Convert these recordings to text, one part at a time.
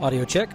Audio check.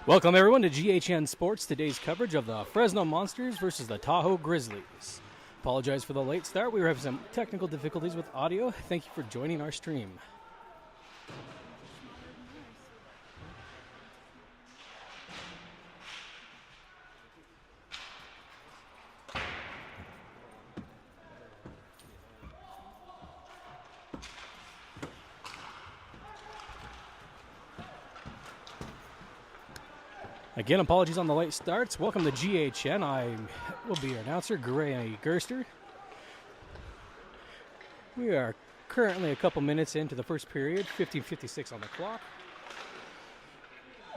Welcome, everyone, to GHN Sports, today's coverage of the Fresno Monsters versus the Tahoe Grizzlies. Apologize for the late start. We were having some technical difficulties with audio. Thank you for joining our stream. Again, apologies on the late starts. Welcome to GHN. I will be your announcer, Grae Gerster. We are currently a couple minutes into the first period, 15:56 on the clock.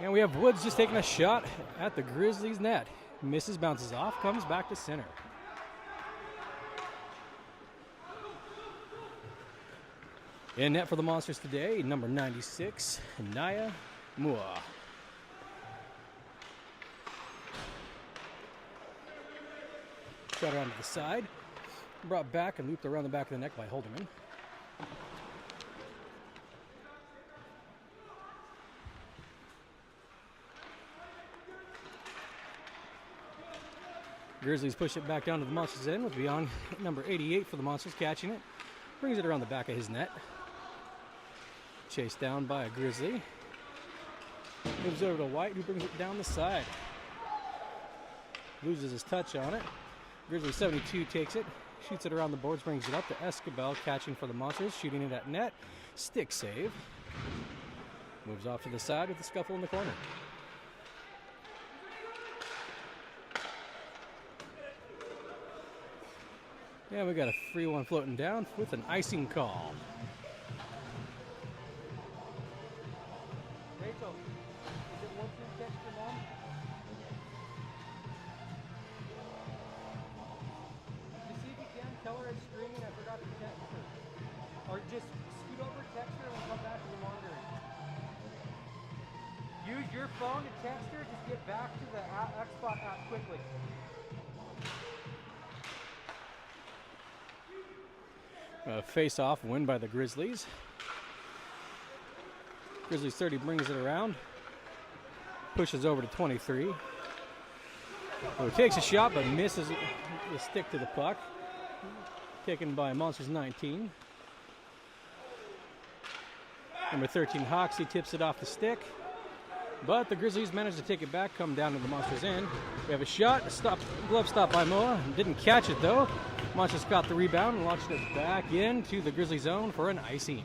And we have Woods just taking a shot at the Grizzlies net. Misses, bounces off, comes back to center. In net for the Monsters today, number 96, Naya Mua. Shot around to the side, brought back and looped around the back of the neck by Holderman. Grizzlies push it back down to the Monsters' end with beyond number 88 for the Monsters catching it. Brings it around the back of his net. Chased down by a Grizzly. Moves over to White, who brings it down the side. Loses his touch on it. Grizzly 72 takes it, shoots it around the boards, brings it up to Escobar, catching for the Monsters, shooting it at net. Stick save. Moves off to the side with the scuffle in the corner. Yeah, we got a free one floating down with an icing call. Rachel, is it 1-2 catch for mom? See if you can, tell her it's streaming, I forgot to text her. Or just scoot over, text her, and we'll come back to the monitoring. Use your phone to text her, just get back to the Xbox app quickly. Face-off win by the Grizzlies. Grizzlies 30 brings it around. Pushes over to 23. So he takes a shot but misses the stick to the puck. Taken by Monsters 19. Number 13, Hoxie, tips it off the stick. But the Grizzlies manage to take it back, come down to the Monsters' end. We have a shot, glove stop by Moa. Didn't catch it though. Monsters got the rebound and launched it back into the Grizzly zone for an icing.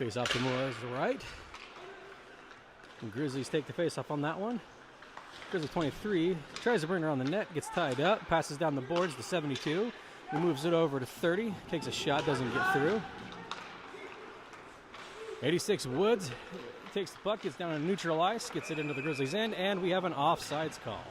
Face off to Moore is right. And Grizzlies take the face off on that one. Grizzlies 23 tries to bring it around the net, gets tied up, passes down the boards to 72. He moves it over to 30, takes a shot, doesn't get through. 86 Woods takes the puck, gets down on neutral ice, gets it into the Grizzlies' end, and we have an offsides call.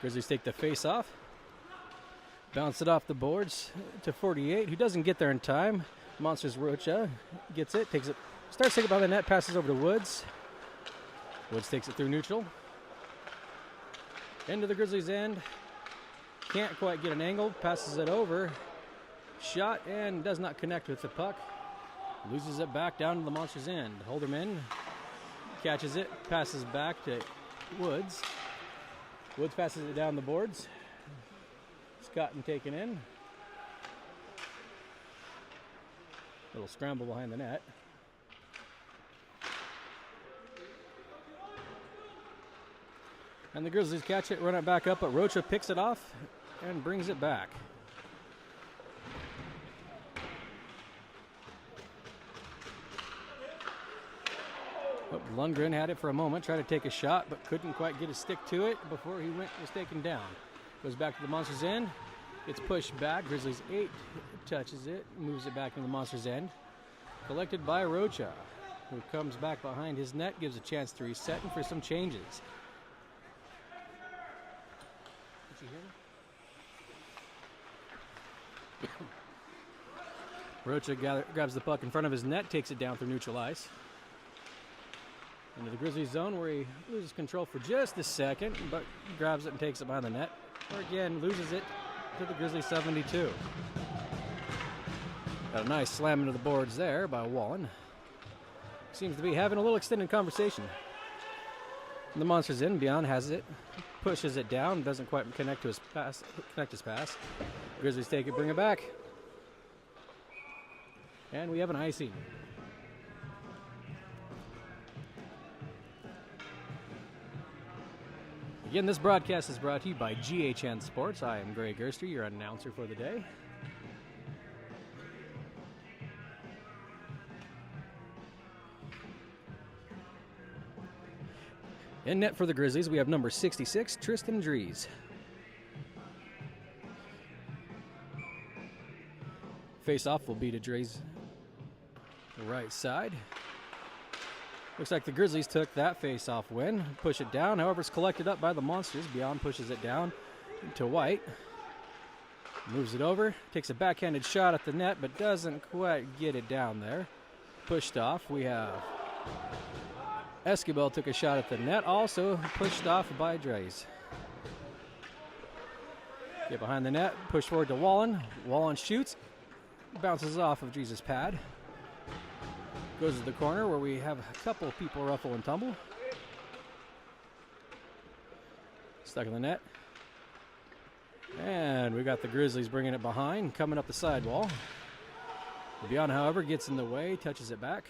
Grizzlies take the face off. Bounce it off the boards to 48, who doesn't get there in time. Monsters Rocha gets it, takes it, starts taking it by the net, passes over to Woods. Woods takes it through neutral. Into the Grizzlies' end. Can't quite get an angle, passes it over. Shot and does not connect with the puck. Loses it back down to the Monsters' end. Holderman catches it, passes back to Woods. Woods passes it down the boards. Scotton taken in. Little scramble behind the net. And the Grizzlies catch it, run it back up, but Rocha picks it off and brings it back. Lundgren had it for a moment, tried to take a shot, but couldn't quite get a stick to it before he was taken down. Goes back to the Monsters' end. It's pushed back. Grizzlies 8 touches it, moves it back into the Monsters' end. Collected by Rocha, who comes back behind his net, gives a chance to reset and for some changes. Did you hear me? Rocha grabs the puck in front of his net, takes it down through neutral ice. Into the Grizzlies zone where he loses control for just a second, but grabs it and takes it behind the net. Or again, loses it to the Grizzlies 72. Got a nice slam into the boards there by Wallen. Seems to be having a little extended conversation. And the Monsters in, Beyond has it, pushes it down, doesn't quite connect his pass. Grizzlies take it, bring it back. And we have an icing. Again, this broadcast is brought to you by GHN Sports. I am Grae Gerster, your announcer for the day. In net for the Grizzlies, we have number 66, Tristan Dries. Face-off will be to Dries' right side. Looks like the Grizzlies took that face-off win. Push it down. However, it's collected up by the Monsters. Beyond pushes it down to White. Moves it over. Takes a backhanded shot at the net, but doesn't quite get it down there. Pushed off. We have Escobar took a shot at the net. Also pushed off by Dries. Get behind the net. Push forward to Wallen. Wallen shoots. Bounces off of Dries' pad. Goes to the corner where we have a couple of people ruffle and tumble. Stuck in the net. And we got the Grizzlies bringing it behind, coming up the sidewall. Beyond, however, gets in the way, touches it back.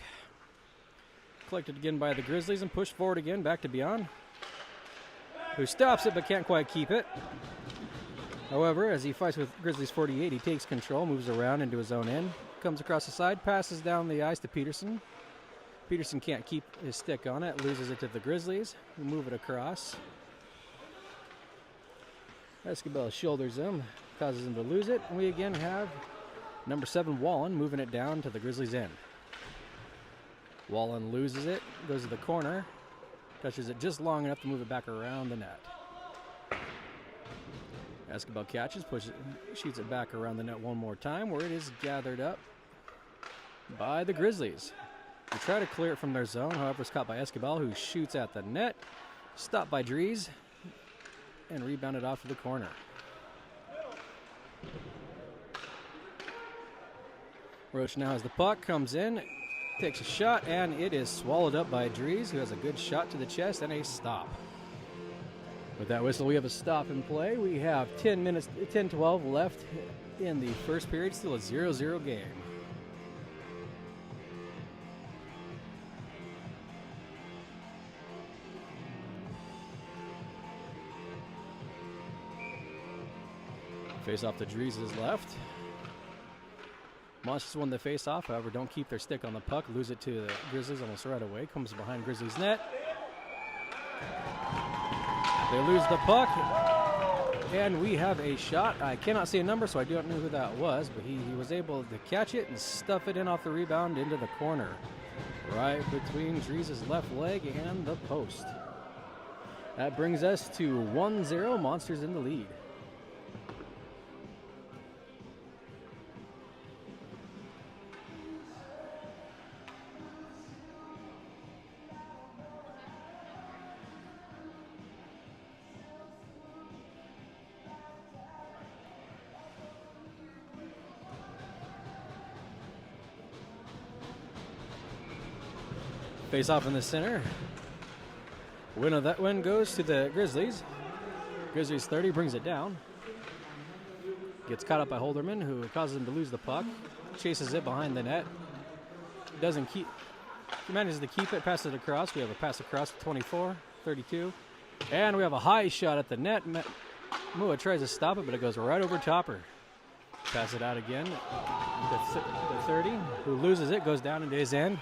Collected again by the Grizzlies and pushed forward again, back to Beyond, who stops it but can't quite keep it. However, as he fights with Grizzlies 48, he takes control, moves around into his own end. Comes across the side, passes down the ice to Peterson. Peterson can't keep his stick on it, loses it to the Grizzlies. We move it across. Escobar shoulders him, causes him to lose it. And we again have number 7, Wallen, moving it down to the Grizzlies' end. Wallen loses it, goes to the corner, touches it just long enough to move it back around the net. Escobar catches, pushes it, shoots it back around the net one more time, where it is gathered up by the Grizzlies. They try to clear it from their zone, however, it's caught by Escobar, who shoots at the net, stopped by Dries, and rebounded off to the corner. Roach now has the puck, comes in, takes a shot, and it is swallowed up by Dries, who has a good shot to the chest and a stop. With that whistle, we have a stop and play. We have 10-12 left in the first period. Still a 0-0 game. Face off to Drees' left. Monsters won the face off, however, don't keep their stick on the puck. Lose it to the Grizzlies almost right away. Comes behind Grizzlies' net. They lose the puck. And we have a shot. I cannot see a number, so I don't know who that was, but he was able to catch it and stuff it in off the rebound into the corner. Right between Drees' left leg and the post. That brings us to 1-0. Monsters in the lead. Face off in the center. Win of that one goes to the Grizzlies. Grizzlies 30 brings it down. Gets caught up by Holderman, who causes him to lose the puck. Chases it behind the net. Doesn't keep. He manages to keep it, passes it across. We have a pass across to 24, 32. And we have a high shot at the net. Mua tries to stop it, but it goes right over Topper. Pass it out again. The 30, who loses it, goes down into his end.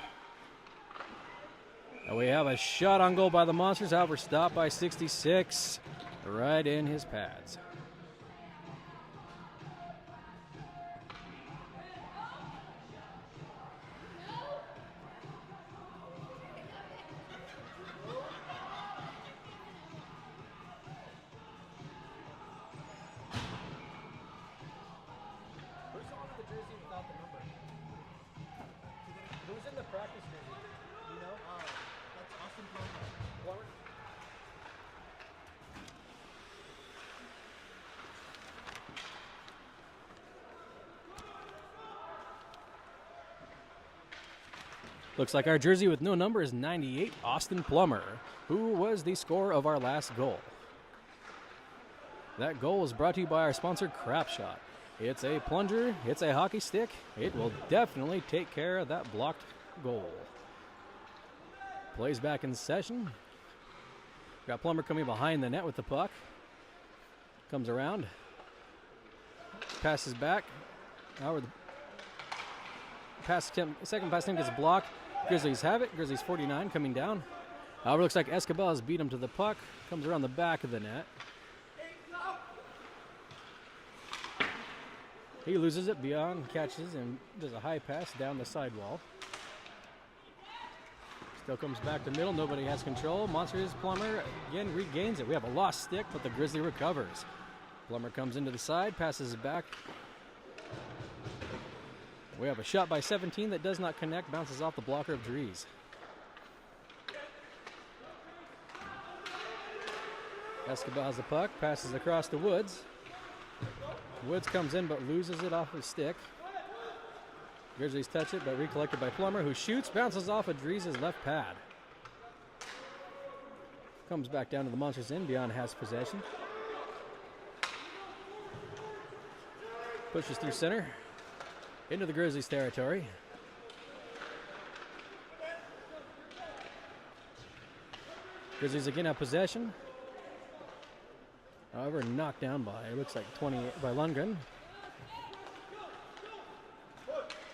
And we have a shot on goal by the Monsters. However, stopped by 66 right in his pads. Who's on the jersey without the number? Who's in the practice jersey? You know? That's Austin Plummer. Looks like our jersey with no number is 98, Austin Plummer, who was the scorer of our last goal. That goal was brought to you by our sponsor, Crap Shot. It's a plunger, it's a hockey stick. It will definitely take care of that blocked goal. Plays back in session. Got Plummer coming behind the net with the puck. Comes around. Passes back. However, the second pass attempt gets blocked. Grizzlies have it. Grizzlies 49 coming down. However, looks like Escobar has beat him to the puck. Comes around the back of the net. He loses it beyond, catches, and does a high pass down the sidewall. Still comes back to middle. Nobody has control. Monsters, Plummer again regains it. We have a lost stick, but the Grizzly recovers. Plummer comes into the side, passes it back. We have a shot by 17 that does not connect, bounces off the blocker of Drees. Escobar has the puck, passes across to Woods. Woods comes in but loses it off his stick. Grizzlies touch it but recollected by Plummer, who shoots, bounces off of Drees' left pad. Comes back down to the Monsters end. Beyond has possession. Pushes through center. Into the Grizzlies territory. Grizzlies again have possession. However, knocked down by, it looks like 28 by Lundgren.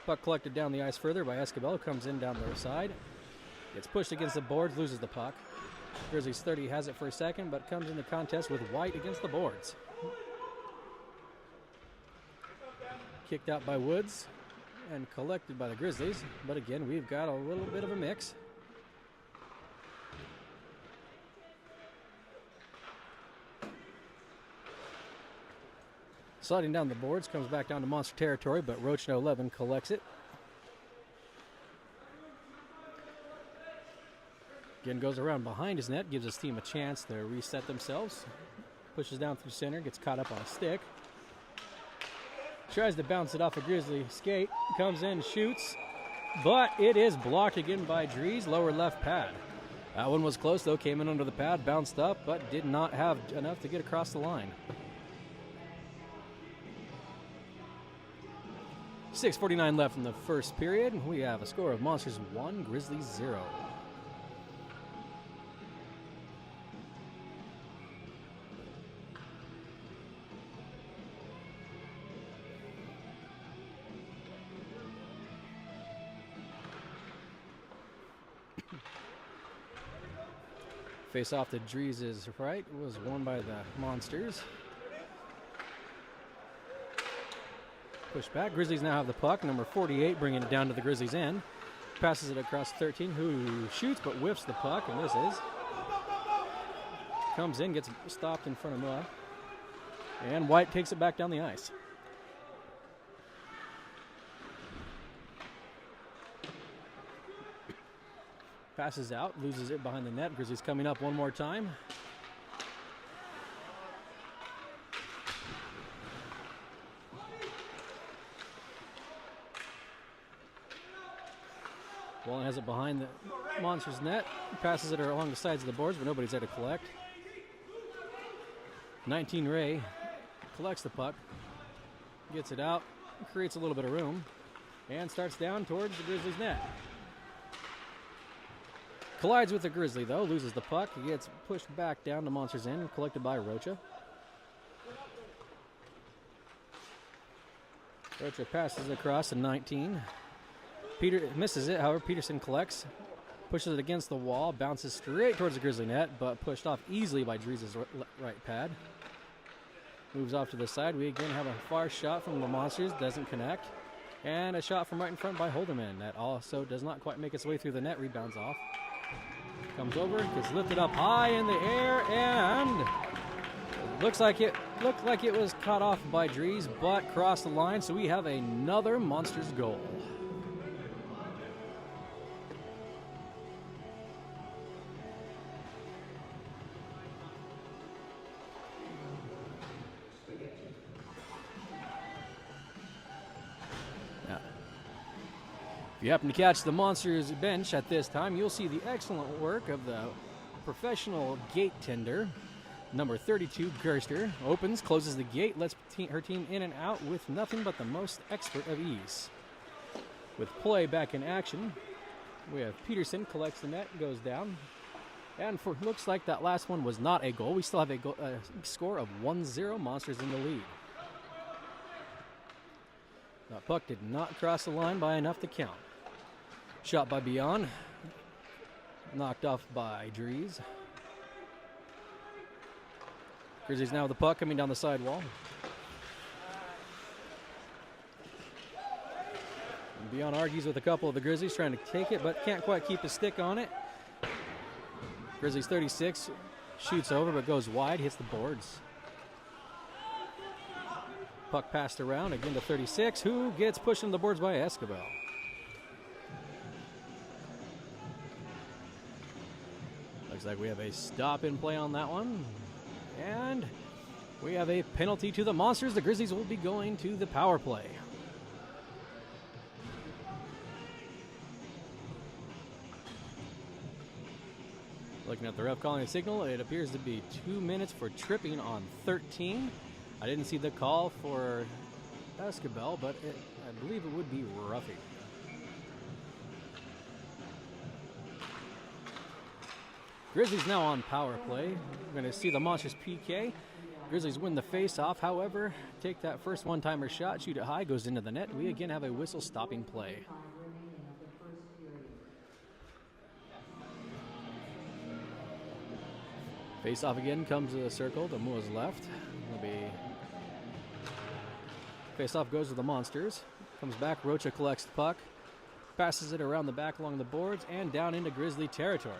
Puck collected down the ice further by Escobar, who comes in down their side. Gets pushed against the boards, loses the puck. Grizzlies 30 has it for a second, but comes into contest with White against the boards. Kicked out by Woods and collected by the Grizzlies. But again, we've got a little bit of a mix. Sliding down the boards, comes back down to Monster territory, but Roachno 11 collects it. Again, goes around behind his net, gives his team a chance to reset themselves. Pushes down through center, gets caught up on a stick. Tries to bounce it off a Grizzly skate, comes in, shoots, but it is blocked again by Drees, lower left pad. That one was close, though. Came in under the pad, bounced up, but did not have enough to get across the line. 6:49 left in the first period. We have a score of Monsters 1, Grizzlies 0. Face off to Drees' right was won by the Monsters. Push back. Grizzlies now have the puck. Number 48 bringing it down to the Grizzlies' end. Passes it across 13, who shoots but whiffs the puck, and misses. Comes in, gets stopped in front of Mua. And White takes it back down the ice. Passes out, loses it behind the net. Grizzlies coming up one more time. Wallen has it behind the Monsters' net. Passes it along the sides of the boards, but nobody's there to collect. 19 Ray collects the puck, gets it out, creates a little bit of room, and starts down towards the Grizzlies' net. Collides with the Grizzly, though, loses the puck. He gets pushed back down to Monsters' end, collected by Rocha. Rocha passes across to 19. Peter misses it, however, Peterson collects, pushes it against the wall, bounces straight towards the Grizzly net, but pushed off easily by Drees' right pad. Moves off to the side. We again have a far shot from the Monsters, doesn't connect. And a shot from right in front by Holderman. That also does not quite make its way through the net, rebounds off. Comes over, gets lifted up high in the air, and looks like it was caught off by Drees, but crossed the line, so we have another Monsters goal. If you happen to catch the Monsters bench at this time, you'll see the excellent work of the professional gate tender. Number 32, Gerster, opens, closes the gate, lets her team in and out with nothing but the most expert of ease. With play back in action, we have Peterson collects the net, goes down. And looks like that last one was not a goal. We still have a score of 1-0, Monsters in the lead. That puck did not cross the line by enough to count. Shot by Beyond. Knocked off by Drees. Grizzlies now with the puck coming down the sidewall. And Beyond argues with a couple of the Grizzlies trying to take it, but can't quite keep his stick on it. Grizzlies 36 shoots over but goes wide, hits the boards. Puck passed around again to 36, who gets pushed on the boards by Escobar. Looks like we have a stop in play on that one. And we have a penalty to the Monsters. The Grizzlies will be going to the power play. Looking at the ref calling a signal, it appears to be 2 minutes for tripping on 13. I didn't see the call for Escobar, but I believe it would be roughing. Grizzlies now on power play. We're going to see the Monsters PK. Grizzlies win the face-off. However, take that first one-timer shot, shoot it high, goes into the net. We again have a whistle stopping play. Face-off again, comes to the circle to Mua's left. Face-off goes to the Monsters. Comes back, Rocha collects the puck. Passes it around the back along the boards and down into Grizzly territory.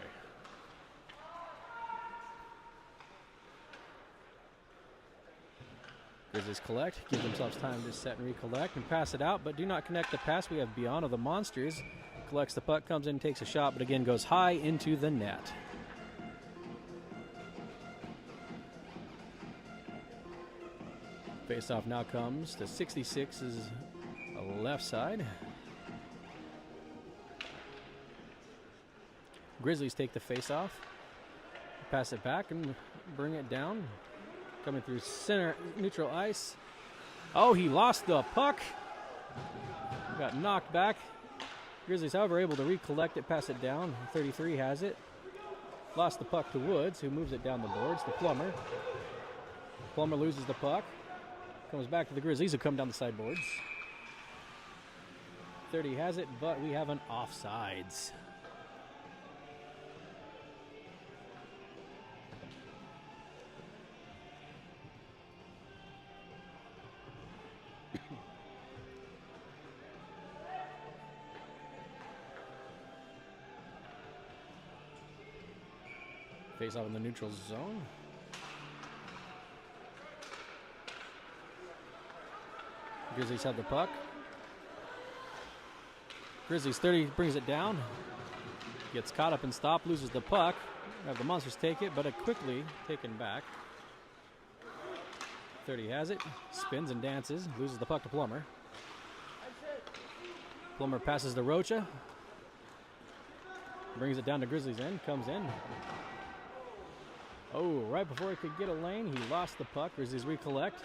Grizzlies collect, give themselves time to set and recollect and pass it out, but do not connect the pass. We have Beyond of the Monsters. Collects the puck, comes in, takes a shot, but again goes high into the net. Face-off now comes to 66's left side. Grizzlies take the face-off. Pass it back and bring it down. Coming through center, neutral ice. Oh, he lost the puck. Got knocked back. Grizzlies, however, able to recollect it, pass it down. 33 has it. Lost the puck to Woods, who moves it down the boards to Plummer. Plummer loses the puck. Comes back to the Grizzlies, who come down the sideboards. 30 has it, but we have an offsides. Face off in the neutral zone. Grizzlies have the puck. Grizzlies 30 brings it down. Gets caught up and stopped, loses the puck. Have the Monsters take it, but quickly taken back. 30 has it. Spins and dances. Loses the puck to Plummer. Plummer passes to Rocha. Brings it down to Grizzlies end. Comes in. Oh, right before he could get a lane, he lost the puck. Grizzlies recollect.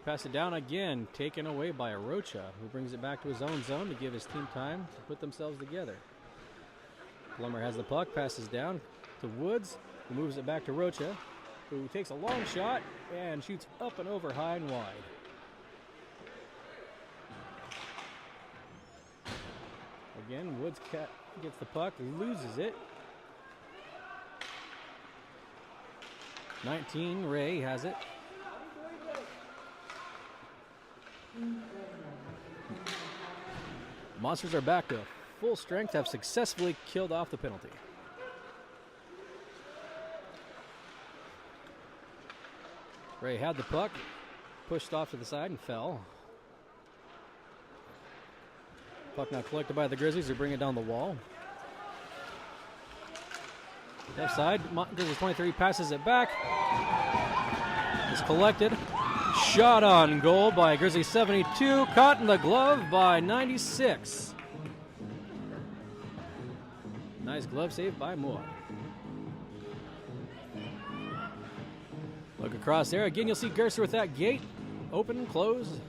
Pass it down again, taken away by Rocha, who brings it back to his own zone to give his team time to put themselves together. Plummer has the puck, passes down to Woods, who moves it back to Rocha, who takes a long shot and shoots up and over high and wide. Again, Woods gets the puck, loses it. 19, Ray has it. Monsters are back to full strength, have successfully killed off the penalty. Ray had the puck, pushed off to the side and fell. Puck now collected by the Grizzlies, who bring it down the wall. Left side, Grizzlies 23 passes it back. It's collected. Shot on goal by Grizzlies 72. Caught in the glove by 96. Nice glove save by Moore. Look across there. Again, you'll see Gerster with that gate. Open and close.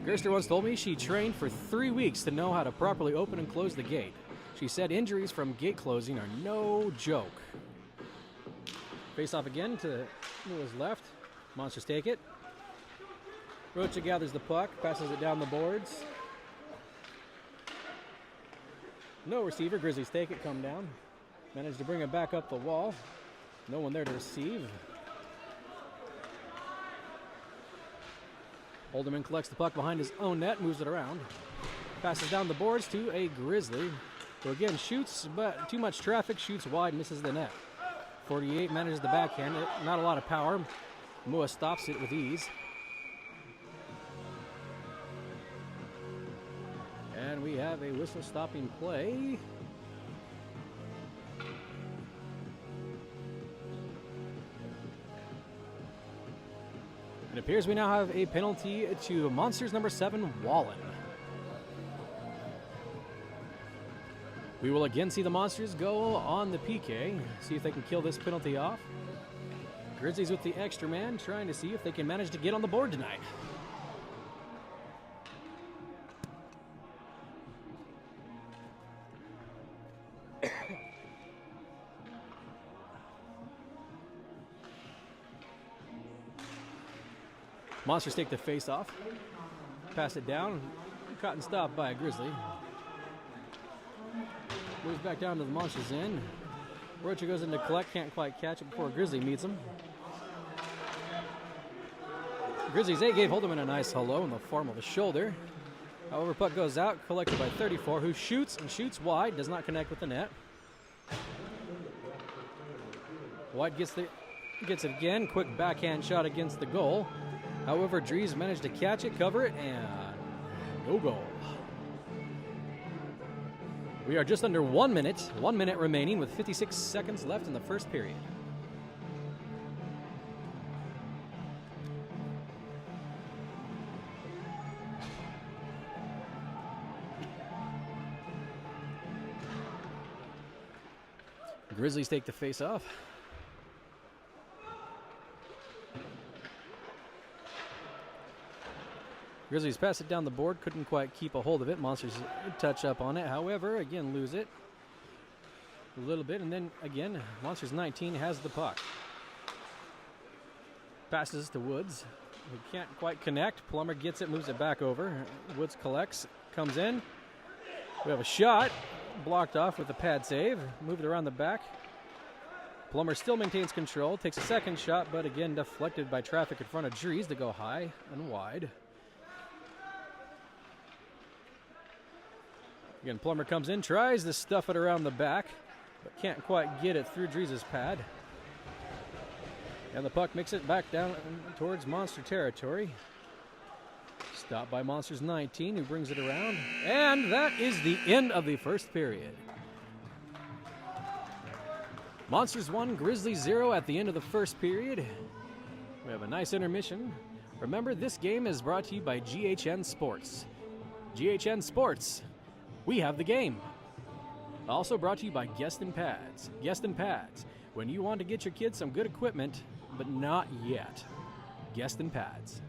Gerster once told me she trained for 3 weeks to know how to properly open and close the gate. She said injuries from gate closing are no joke. Face off again to Moore's left. Monsters take it. Rocha gathers the puck, passes it down the boards. No receiver. Grizzlies take it, come down. Manage to bring it back up the wall. No one there to receive. Holderman collects the puck behind his own net, moves it around. Passes down the boards to a Grizzly, who again shoots, but too much traffic, shoots wide, misses the net. 48 manages the backhand, not a lot of power. Moa stops it with ease. And we have a whistle stopping play. It appears we now have a penalty to Monsters number 7, Wallen. We will again see the Monsters go on the PK, see if they can kill this penalty off. Grizzlies with the extra man, trying to see if they can manage to get on the board tonight. Monsters take the face off, pass it down, caught and stopped by a Grizzly. Moves back down to the Monsters' end. Rocha goes in to collect, can't quite catch it before Grizzly meets him. Grizzlies 8 gave Holderman a nice hello in the form of a shoulder. However, puck goes out, collected by 34, who shoots and shoots wide, does not connect with the net. White gets it again, quick backhand shot against the goal. However, Dries managed to catch it, cover it, and no goal. We are just under 1 minute. 1 minute remaining with 56 seconds left in the first period. Grizzlies take the face off. Grizzlies pass it down the board, couldn't quite keep a hold of it. Monsters touch up on it, however, again lose it a little bit, and then again, Monsters 19 has the puck. Passes to Woods, who can't quite connect. Plummer gets it, moves it back over. Woods collects, comes in. We have a shot, blocked off with a pad save, moved around the back. Plummer still maintains control, takes a second shot, but again deflected by traffic in front of Dries to go high and wide. Again, Plummer comes in, tries to stuff it around the back, but can't quite get it through Dries' pad. And the puck makes it back down towards Monster territory. Stopped by Monsters 19, who brings it around. And that is the end of the first period. Monsters 1, Grizzlies 0 at the end of the first period. We have a nice intermission. Remember, this game is brought to you by GHN Sports. GHN Sports. We have the game. Also brought to you by Geston Pads. Geston Pads. When you want to get your kids some good equipment, but not yet. Geston Pads.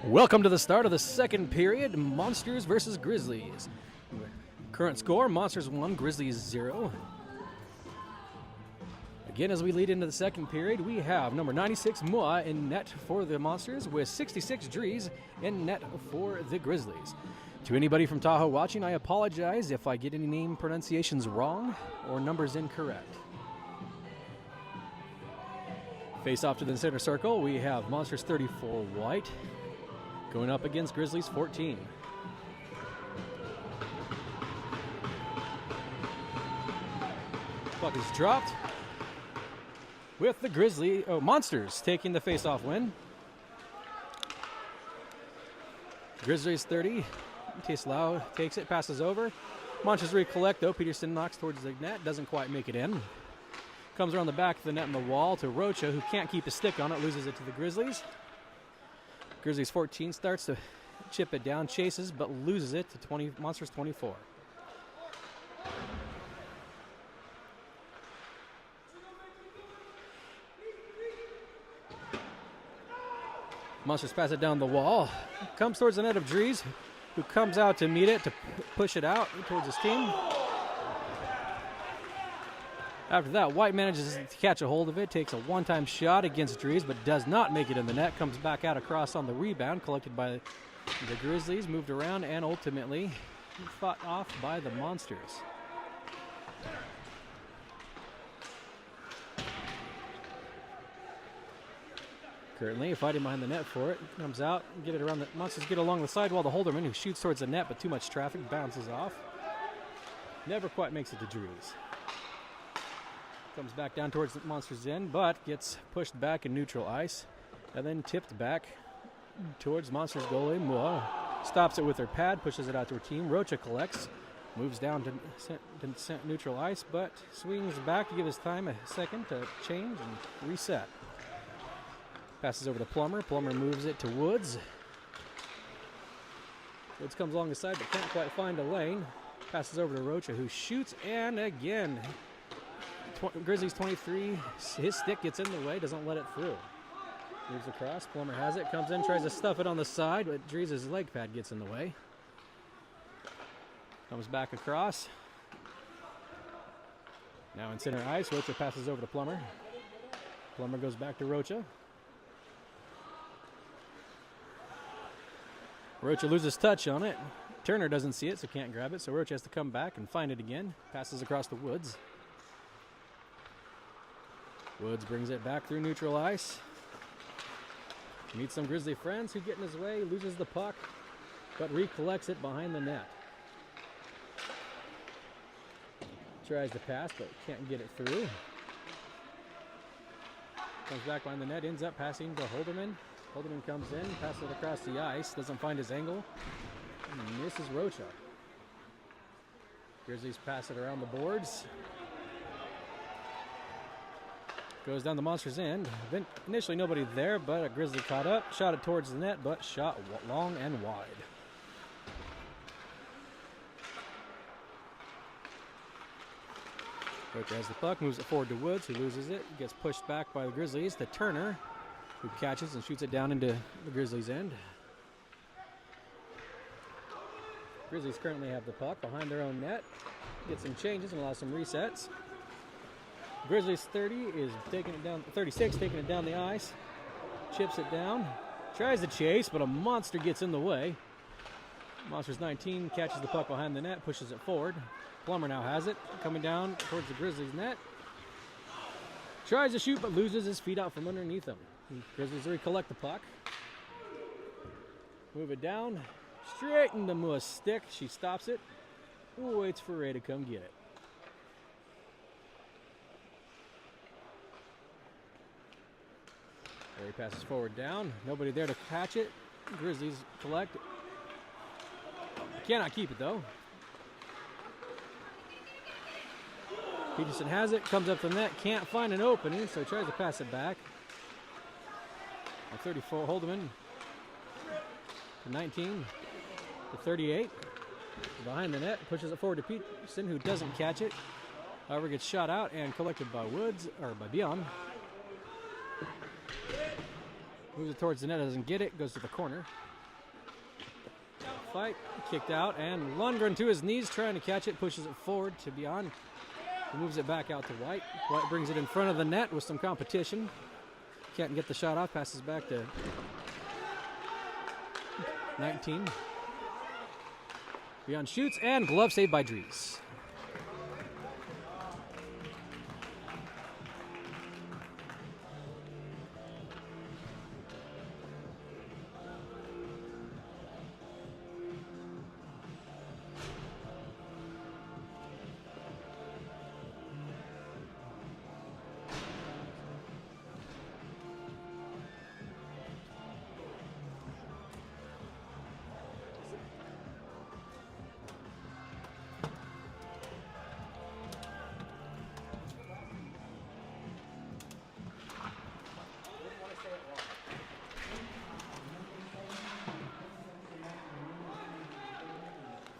Welcome to the start of the second period, Monsters versus Grizzlies. Current score, Monsters 1, Grizzlies 0. Again, as we lead into the second period, we have number 96, Mua, in net for the Monsters, with 66, Dries, in net for the Grizzlies. To anybody from Tahoe watching, I apologize if I get any name pronunciations wrong or numbers incorrect. Face off to the center circle, we have Monsters 34, White, going up against Grizzlies 14. Puck is dropped with the Monsters taking the face-off win. Grizzlies 30. Taslau takes it, passes over. Monsters recollect though. Peterson knocks towards the net, doesn't quite make it in. Comes around the back of the net and the wall to Rocha, who can't keep a stick on it, loses it to the Grizzlies. Grizzlies 14 starts to chip it down, chases, but loses it to Monsters 24. Monsters pass it down the wall. Comes towards the net of Dries, who comes out to meet it, to push it out towards his team. After that, White manages to catch a hold of it, takes a one-time shot against Dries, but does not make it in the net. Comes back out across on the rebound, collected by the Grizzlies, moved around, and ultimately fought off by the Monsters. Currently fighting behind the net for it. Comes out, get it around the Monsters, get along the sidewall to Holderman, who shoots towards the net, but too much traffic, bounces off. Never quite makes it to Dries. Comes back down towards the Monsters' end, but gets pushed back in neutral ice, and then tipped back towards Monsters' goalie. Mua stops it with her pad, pushes it out to her team. Rocha collects, moves down to neutral ice, but swings back to give his time a second to change and reset. Passes over to Plummer. Plummer moves it to Woods. Woods comes along the side, but can't quite find a lane. Passes over to Rocha, who shoots, and again, Grizzlies 23, his stick gets in the way, doesn't let it through. Moves across, Plummer has it, comes in, tries to stuff it on the side, but Dries' leg pad gets in the way. Comes back across. Now in center ice, Rocha passes over to Plummer. Plummer goes back to Rocha. Rocha loses touch on it. Turner doesn't see it, so can't grab it. So Rocha has to come back and find it again. Passes across the Woods. Woods brings it back through neutral ice. Meets some Grizzly friends who get in his way, loses the puck, but recollects it behind the net. Tries to pass, but can't get it through. Comes back behind the net, ends up passing to Holderman. Holderman comes in, passes it across the ice, doesn't find his angle, and misses Rocha. Grizzlies pass it around the boards. Goes down the Monsters' end. Initially nobody there, but a Grizzly caught up, shot it towards the net, but shot long and wide. Rocha has the puck, moves it forward to Woods, who loses it, gets pushed back by the Grizzlies to Turner, who catches and shoots it down into the Grizzlies' end. Grizzlies currently have the puck behind their own net. Get some changes and allow some resets. Grizzlies 30 is taking it down, 36 taking it down the ice, chips it down, tries to chase, but a monster gets in the way. Monsters 19 catches the puck behind the net, pushes it forward. Plummer now has it, coming down towards the Grizzlies net. Tries to shoot, but loses his feet out from underneath him. Grizzlies recollect the puck. Move it down, straight into Mua's stick. She stops it, waits for Ray to come get it. Ray passes forward down. Nobody there to catch it. Grizzlies collect it. Cannot keep it though. Peterson has it, comes up the net, can't find an opening, so he tries to pass it back. 34, Holdeman to 19 to 38. Behind the net, pushes it forward to Peterson, who doesn't catch it. However, gets shot out and collected by Woods, or by Beyond. Moves it towards the net, doesn't get it, goes to the corner. Fight, kicked out, and Lundgren to his knees, trying to catch it, pushes it forward to Beyond. He moves it back out to White. White brings it in front of the net with some competition. Can't get the shot off, passes back to 19. Beyond shoots, and glove saved by Dries.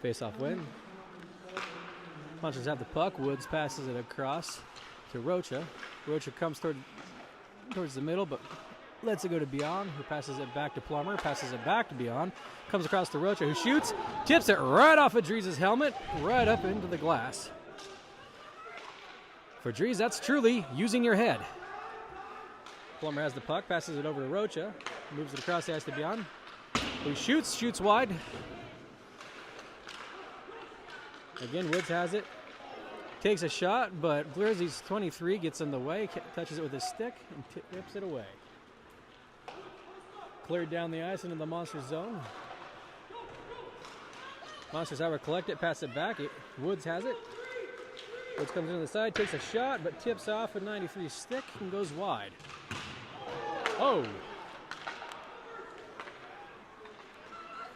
Face-off win. Monsters have the puck. Woods passes it across to Rocha. Rocha comes towards the middle, but lets it go to Beyond, who passes it back to Plummer, passes it back to Beyond, comes across to Rocha, who shoots, tips it right off of Dries' helmet, right up into the glass. For Dries, that's truly using your head. Plummer has the puck, passes it over to Rocha, moves it across the ice to Beyond, who shoots wide. Again, Woods has it, takes a shot, but Grizzlies 23 gets in the way, touches it with his stick, and tips it away. Cleared down the ice into the Monsters zone. Monsters, however, collect it, pass it back. Woods has it. Woods comes into the side, takes a shot, but tips off a 93 stick and goes wide. Oh!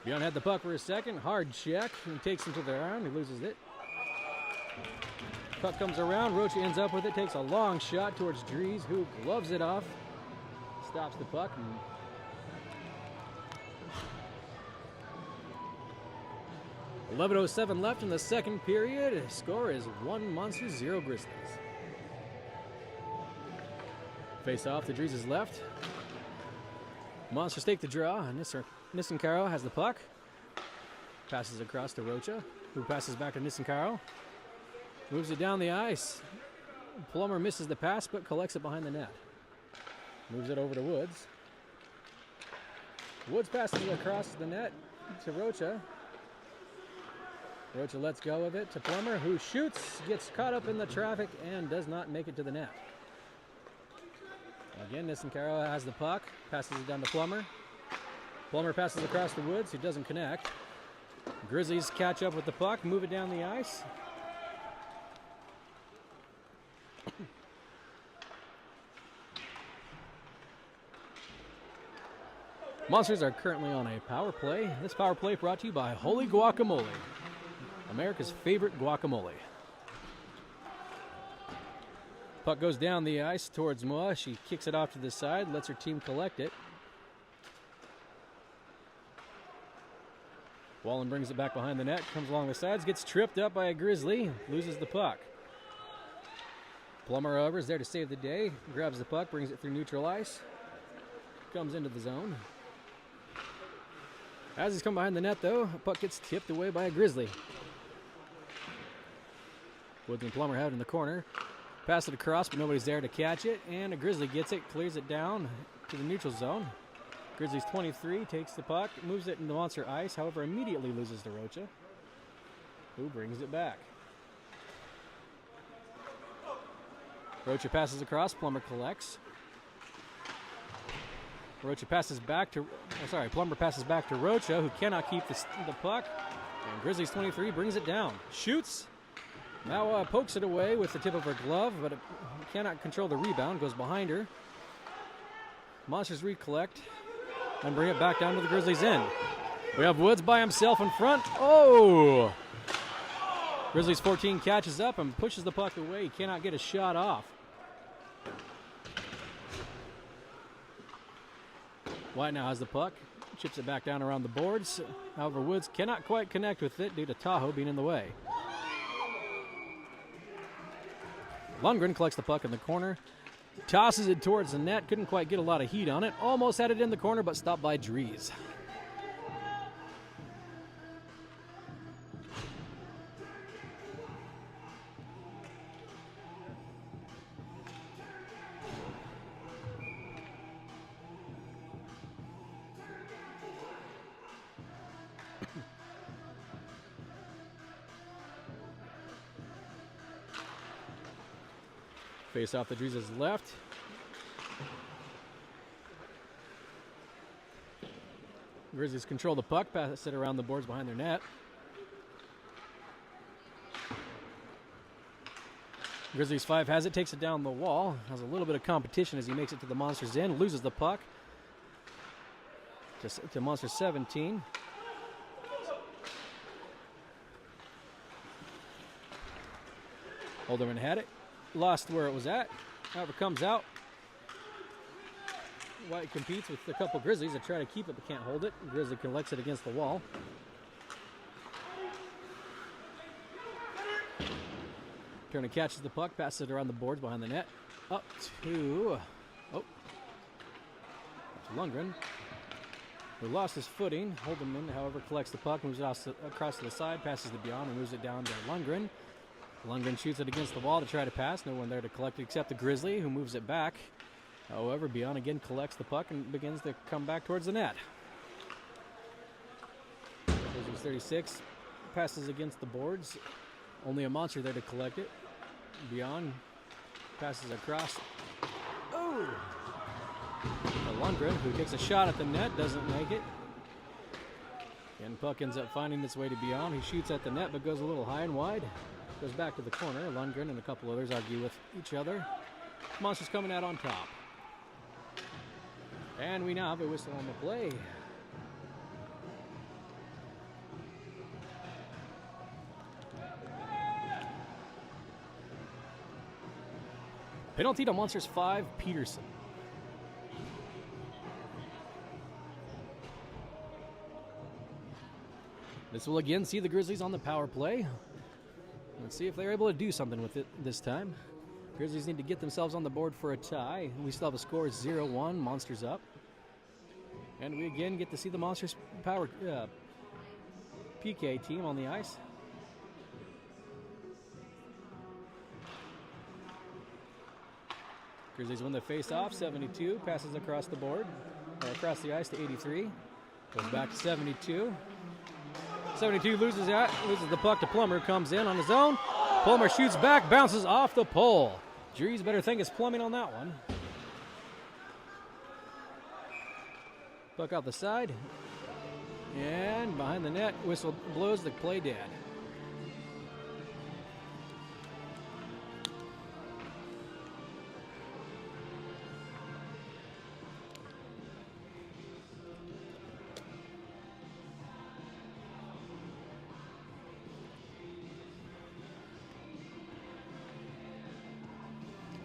Beyond had the puck for a second, hard check, and takes him to the ground, he loses it. Puck comes around, Rocha ends up with it, takes a long shot towards Dries, who gloves it off, stops the puck. 11:07 left in the second period. Score is 1 Monsters, 0 Grizzlies. Face off to Dries' left. Monsters take the draw. Nisenkaro has the puck. Passes across to Rocha, who passes back to Nisenkaro. Moves it down the ice. Plummer misses the pass, but collects it behind the net. Moves it over to Woods. Woods passes it across the net. to Rocha. Rocha lets go of it to Plummer, who shoots, gets caught up in the traffic, and does not make it to the net. Again, Nisankaro has the puck, passes it down to Plummer. Plummer passes across the woods, who doesn't connect. Grizzlies catch up with the puck, move it down the ice. Monsters are currently on a power play. This power play brought to you by Holy Guacamole, America's favorite guacamole. Puck goes down the ice towards Moa. She kicks it off to the side, lets her team collect it. Wallen brings it back behind the net, comes along the sides, gets tripped up by a Grizzly, loses the puck. Plummer, however, is there to save the day, grabs the puck, brings it through neutral ice, comes into the zone. As he's come behind the net, though, the puck gets tipped away by a Grizzly. Woods and Plummer have it in the corner. Pass it across, but nobody's there to catch it, and a Grizzly gets it, clears it down to the neutral zone. Grizzlies 23 takes the puck, moves it into monster ice, however immediately loses to Rocha, who brings it back. Rocha passes across, Plummer collects. Plummer passes back to Rocha, who cannot keep the puck, and Grizzlies 23 brings it down. Shoots, now pokes it away with the tip of her glove, but it cannot control the rebound, goes behind her. Monsters recollect and bring it back down to the Grizzlies' end. We have Woods by himself in front. Oh! Grizzlies 14 catches up and pushes the puck away. He cannot get a shot off. White now has the puck. Chips it back down around the boards. However, Woods cannot quite connect with it due to Tahoe being in the way. Lundgren collects the puck in the corner. Tosses it towards the net. Couldn't quite get a lot of heat on it. Almost had it in the corner, but stopped by Dries. Face off the Dries' left. Grizzlies control the puck, pass it around the boards behind their net. Grizzlies 5 has it, takes it down the wall. Has a little bit of competition as he makes it to the Monsters' end, loses the puck to Monster 17. Holderman had it. Lost where it was at. However, comes out. White competes with a couple Grizzlies that try to keep it but can't hold it. Grizzly collects it against the wall. Turner catches the puck, passes it around the boards behind the net. Up to Lundgren, who lost his footing. Holderman, however, collects the puck, moves it across to the side, passes it beyond, and moves it down to Lundgren. Lundgren shoots it against the wall to try to pass. No one there to collect it except the Grizzly, who moves it back. However, Beyond again collects the puck and begins to come back towards the net. Grizzlies 36 passes against the boards. Only a Monster there to collect it. Beyond passes across. Oh! Lundgren, who takes a shot at the net, doesn't make it. And puck ends up finding its way to Beyond. He shoots at the net but goes a little high and wide. Goes back to the corner. Lundgren and a couple others argue with each other. Monsters coming out on top. And we now have a whistle on the play. Penalty to Monsters 5, Peterson. This will again see the Grizzlies on the power play. Let's see if they're able to do something with it this time. Grizzlies need to get themselves on the board for a tie. We still have a score 0-1, Monsters up. And we again get to see the Monsters power PK team on the ice. Grizzlies win the face-off, 72, passes across the board, across the ice to 83. Goes back to 72. 72 loses the puck to Plummer, comes in on his own. Plummer shoots back, bounces off the pole. Drees better think it's plumbing on that one. Puck out the side. And behind the net, whistle blows, the play dead.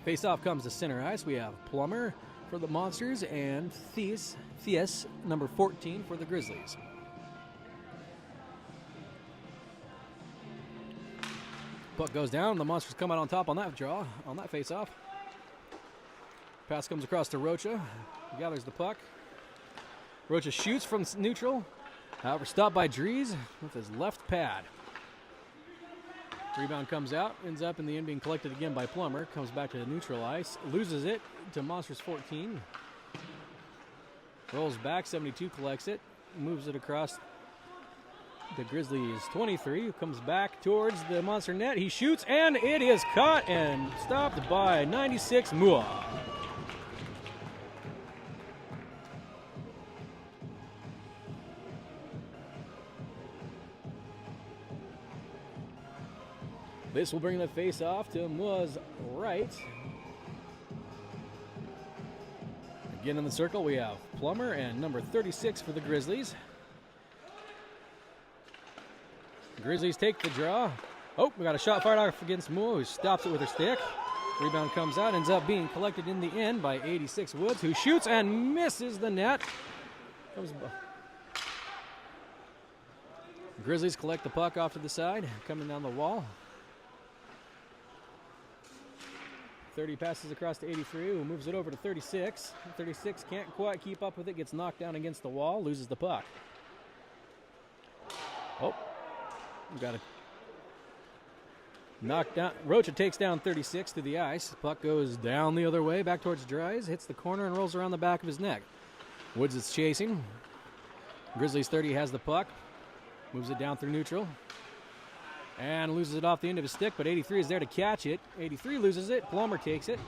Face-off comes to center ice. We have Plummer for the Monsters and Theus, number 14, for the Grizzlies. Puck goes down. The Monsters come out on top on that draw, on that face-off. Pass comes across to Rocha. He gathers the puck. Rocha shoots from neutral. However, stopped by Drees with his left pad. Rebound comes out, ends up in the end being collected again by Plummer. Comes back to the neutral ice, loses it to Monsters 14. Rolls back, 72 collects it, moves it across the Grizzlies 23, who comes back towards the Monster net. He shoots, and it is caught and stopped by 96 Mua. This will bring the face off to Mua's right. Again in the circle, we have Plummer and number 36 for the Grizzlies. Grizzlies take the draw. Oh, we got a shot fired off against Mua, who stops it with her stick. Rebound comes out, ends up being collected in the end by 86 Woods, who shoots and misses the net. Grizzlies collect the puck off to the side, coming down the wall. 30 passes across to 83, who moves it over to 36. 36 can't quite keep up with it, gets knocked down against the wall, loses the puck. Oh, we got it. Knocked down. Rocha takes down 36 to the ice. Puck goes down the other way, back towards Dries, hits the corner and rolls around the back of his neck. Woods is chasing. Grizzlies 30 has the puck, moves it down through neutral. And loses it off the end of his stick, but 83 is there to catch it. 83 loses it. Plummer takes it.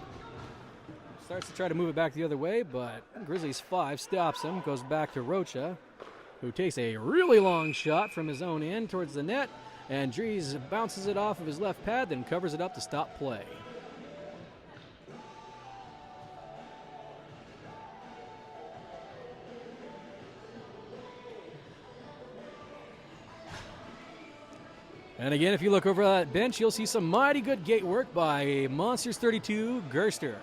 Starts to try to move it back the other way, but Grizzlies 5 stops him. Goes back to Rocha, who takes a really long shot from his own end towards the net. And Dries bounces it off of his left pad, then covers it up to stop play. And again, if you look over that bench, you'll see some mighty good gate work by Monsters 32, Gerster.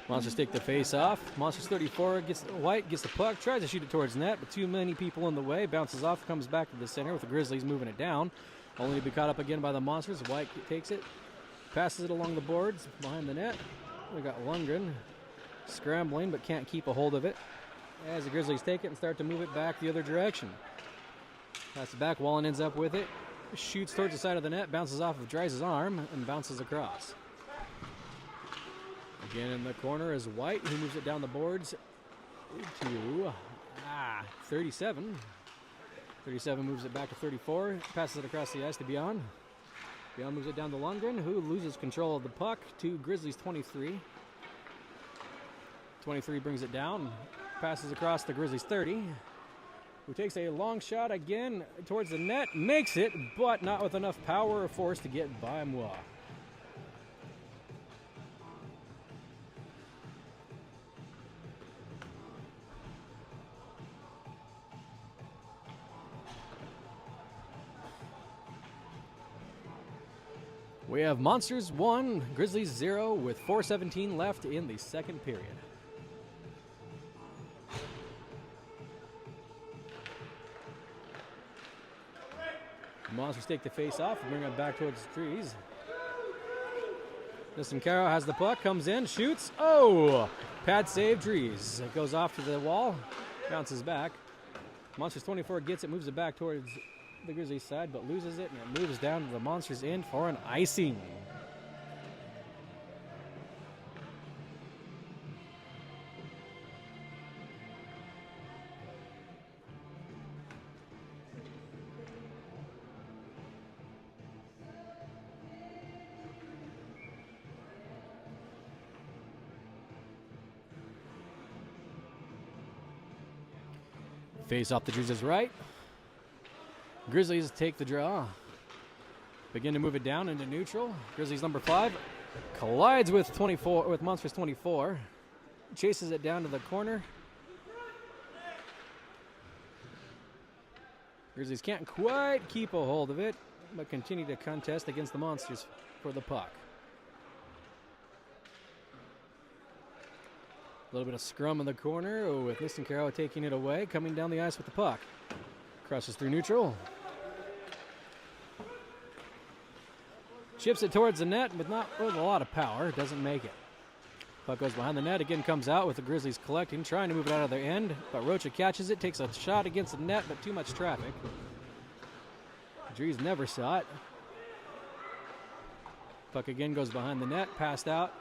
Monsters take the face off. Monsters 34 White gets the puck, tries to shoot it towards net, but too many people in the way. Bounces off, comes back to the center with the Grizzlies moving it down. Only to be caught up again by the Monsters. White takes it, passes it along the boards behind the net. We got Lundgren scrambling, but can't keep a hold of it as the Grizzlies take it and start to move it back the other direction. Pass it back, Wallen ends up with it, shoots towards the side of the net, bounces off of Dries' arm, and bounces across. Again in the corner is White, who moves it down the boards to 37. 37 moves it back to 34, passes it across the ice to Beyond. Beyond moves it down to Lundgren, who loses control of the puck to Grizzlies 23. 23 brings it down, passes across to Grizzlies 30, who takes a long shot again towards the net, makes it, but not with enough power or force to get by Moi. We have Monsters 1, Grizzlies 0 with 4:17 left in the second period. Monsters take the face off and bring it back towards the trees. Justin Caro has the puck, comes in, shoots. Oh! Pad save, Dries. It goes off to the wall, bounces back. Monsters 24 gets it, moves it back towards the Grizzlies side, but loses it, and it moves down to the Monsters' end for an icing. Face off the Drews' right. Grizzlies take the draw. Begin to move it down into neutral. Grizzlies number 5 collides with Monsters 24. Chases it down to the corner. Grizzlies can't quite keep a hold of it, but continue to contest against the Monsters for the puck. A little bit of scrum in the corner with Nistankaro taking it away, coming down the ice with the puck. Crosses through neutral. Chips it towards the net, but not with a lot of power. Doesn't make it. Puck goes behind the net. Again comes out with the Grizzlies collecting, trying to move it out of their end. But Rocha catches it, takes a shot against the net, but too much traffic. Drees never saw it. Puck again goes behind the net, passed out.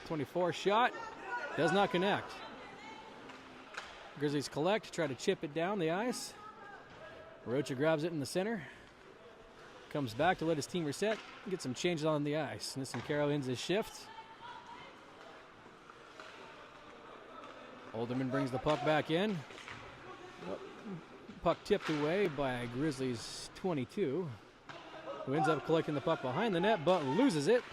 24 shot. Does not connect. Grizzlies collect, try to chip it down the ice. Rocha grabs it in the center. Comes back to let his team reset. Get some changes on the ice. Nistankaro ends his shift. Olderman brings the puck back in. Puck tipped away by Grizzlies 22. Who ends up collecting the puck behind the net but loses it.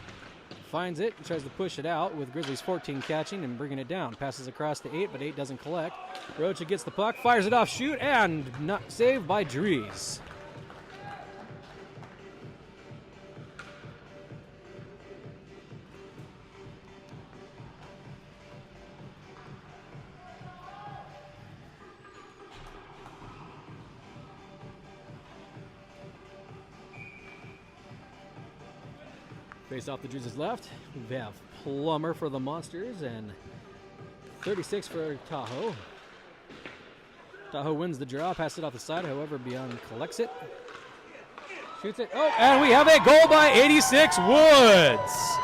Finds it, tries to push it out with Grizzlies 14 catching and bringing it down. Passes across to 8, but 8 doesn't collect. Rocha gets the puck, fires it off, shoot, and not saved by Drees. Face off the Drews' left. We have Plummer for the Monsters and 36 for Tahoe. Tahoe wins the draw, passes it off the side, however, Beyond collects it. Shoots it. Oh, and we have a goal by 86 Woods.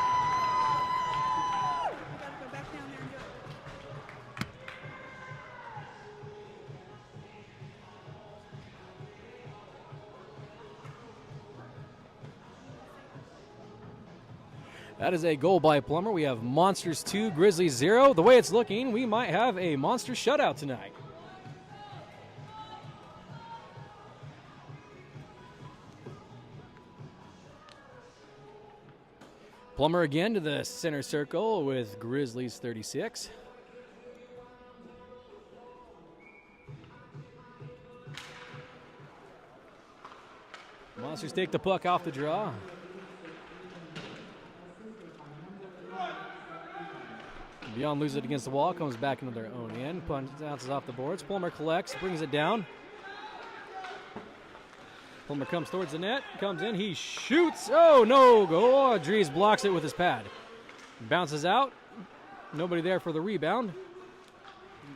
That is a goal by Plummer. We have Monsters 2, Grizzlies 0. The way it's looking, we might have a Monster shutout tonight. Plummer again to the center circle with Grizzlies 36. Monsters take the puck off the draw. Beyond loses it against the wall, comes back into their own end, bounces off the boards. Plummer collects, brings it down. Plummer comes towards the net, comes in, he shoots. Oh, no goal. Oh, Drees blocks it with his pad. Bounces out. Nobody there for the rebound.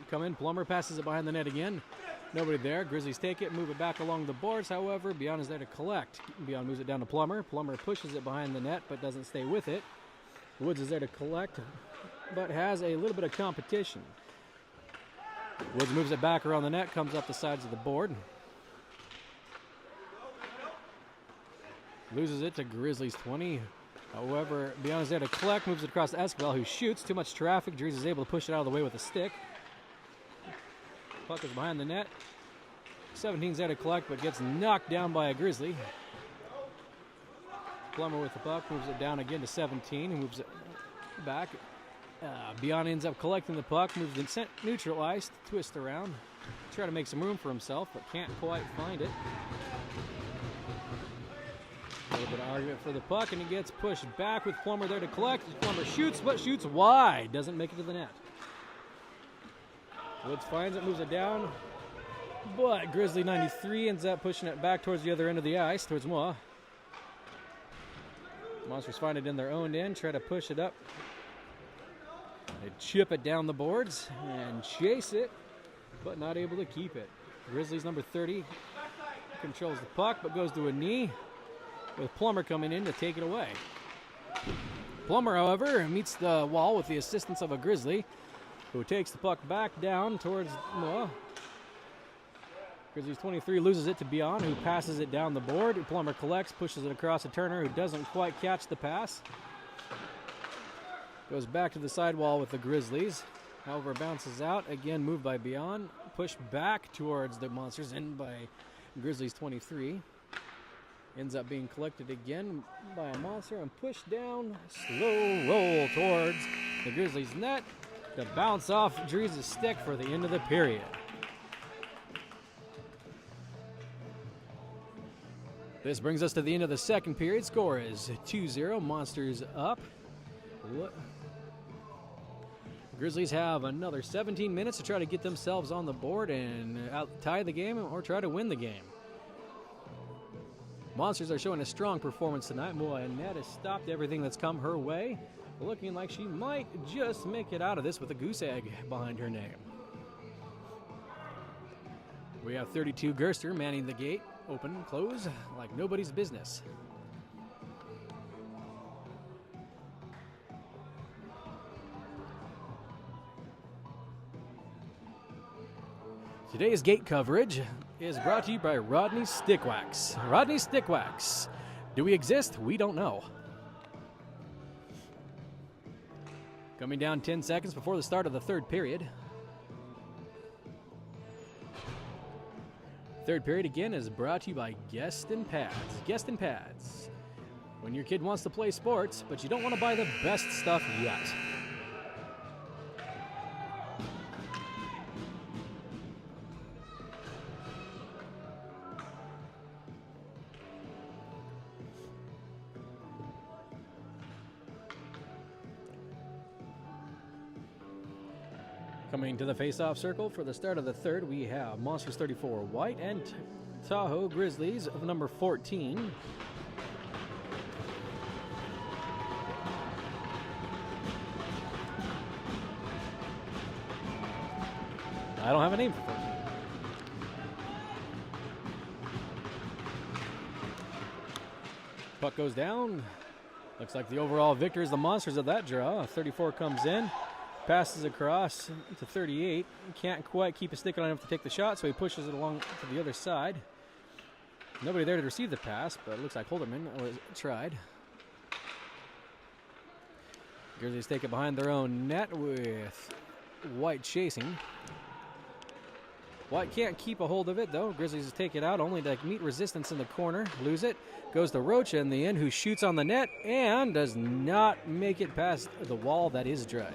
Come in, Plummer passes it behind the net again. Nobody there. Grizzlies take it, move it back along the boards. However, Beyond is there to collect. Beyond moves it down to Plummer. Plummer pushes it behind the net, but doesn't stay with it. Woods is there to collect, but has a little bit of competition. Woods moves it back around the net, comes up the sides of the board. Loses it to Grizzlies 20. However, Beyond is there to collect, moves it across to Esquivel, who shoots. Too much traffic. Drees is able to push it out of the way with a stick. Puck is behind the net. 17's there to collect, but gets knocked down by a Grizzly. Plummer with the puck, moves it down again to 17, and moves it back. Beyond ends up collecting the puck, moves it neutral ice, twist around, try to make some room for himself, but can't quite find it. A little bit of argument for the puck, and he gets pushed back with Plummer there to collect. Plummer shoots, but shoots wide, doesn't make it to the net. Woods finds it, moves it down, but Grizzly 93 ends up pushing it back towards the other end of the ice, towards Moa. Monsters find it in their own end, try to push it up. They chip it down the boards and chase it, but not able to keep it. Grizzlies number 30 controls the puck, but goes to a knee, with Plummer coming in to take it away. Plummer, however, meets the wall with the assistance of a Grizzly, who takes the puck back down towards Noah. Grizzlies 23 loses it to Beyond, who passes it down the board. Plummer collects, pushes it across to Turner, who doesn't quite catch the pass. Goes back to the sidewall with the Grizzlies. However, bounces out. Again, moved by Beyond. Pushed back towards the Monsters, in by Grizzlies 23. Ends up being collected again by a Monster and pushed down. Slow roll towards the Grizzlies' net to bounce off Dries' stick for the end of the period. This brings us to the end of the second period. Score is 2-0. Monsters up. Grizzlies have another 17 minutes to try to get themselves on the board and tie the game or try to win the game. Monsters are showing a strong performance tonight. Moa Annette has stopped everything that's come her way, looking like she might just make it out of this with a goose egg behind her name. We have 32 Gerster manning the gate, open and close like nobody's business. Today's gate coverage is brought to you by Rodney Stickwax. Rodney Stickwax. Do we exist? We don't know. Coming down 10 seconds before the start of the third period. Third period again is brought to you by Guest and Pads. Guest and Pads. When your kid wants to play sports, but you don't want to buy the best stuff yet. Coming to the face-off circle for the start of the third, we have Monsters 34 White and Tahoe Grizzlies of number 14. I don't have a name for 14. Puck goes down. Looks like the overall victor is the Monsters of that draw. 34 comes in. Passes across to 38. Can't quite keep his stick on enough to take the shot, so he pushes it along to the other side. Nobody there to receive the pass, but it looks like Holderman tried. Grizzlies take it behind their own net with White chasing. White can't keep a hold of it, though. Grizzlies take it out, only to meet resistance in the corner. Lose it. Goes to Rocha in the end, who shoots on the net and does not make it past the wall that is Dries.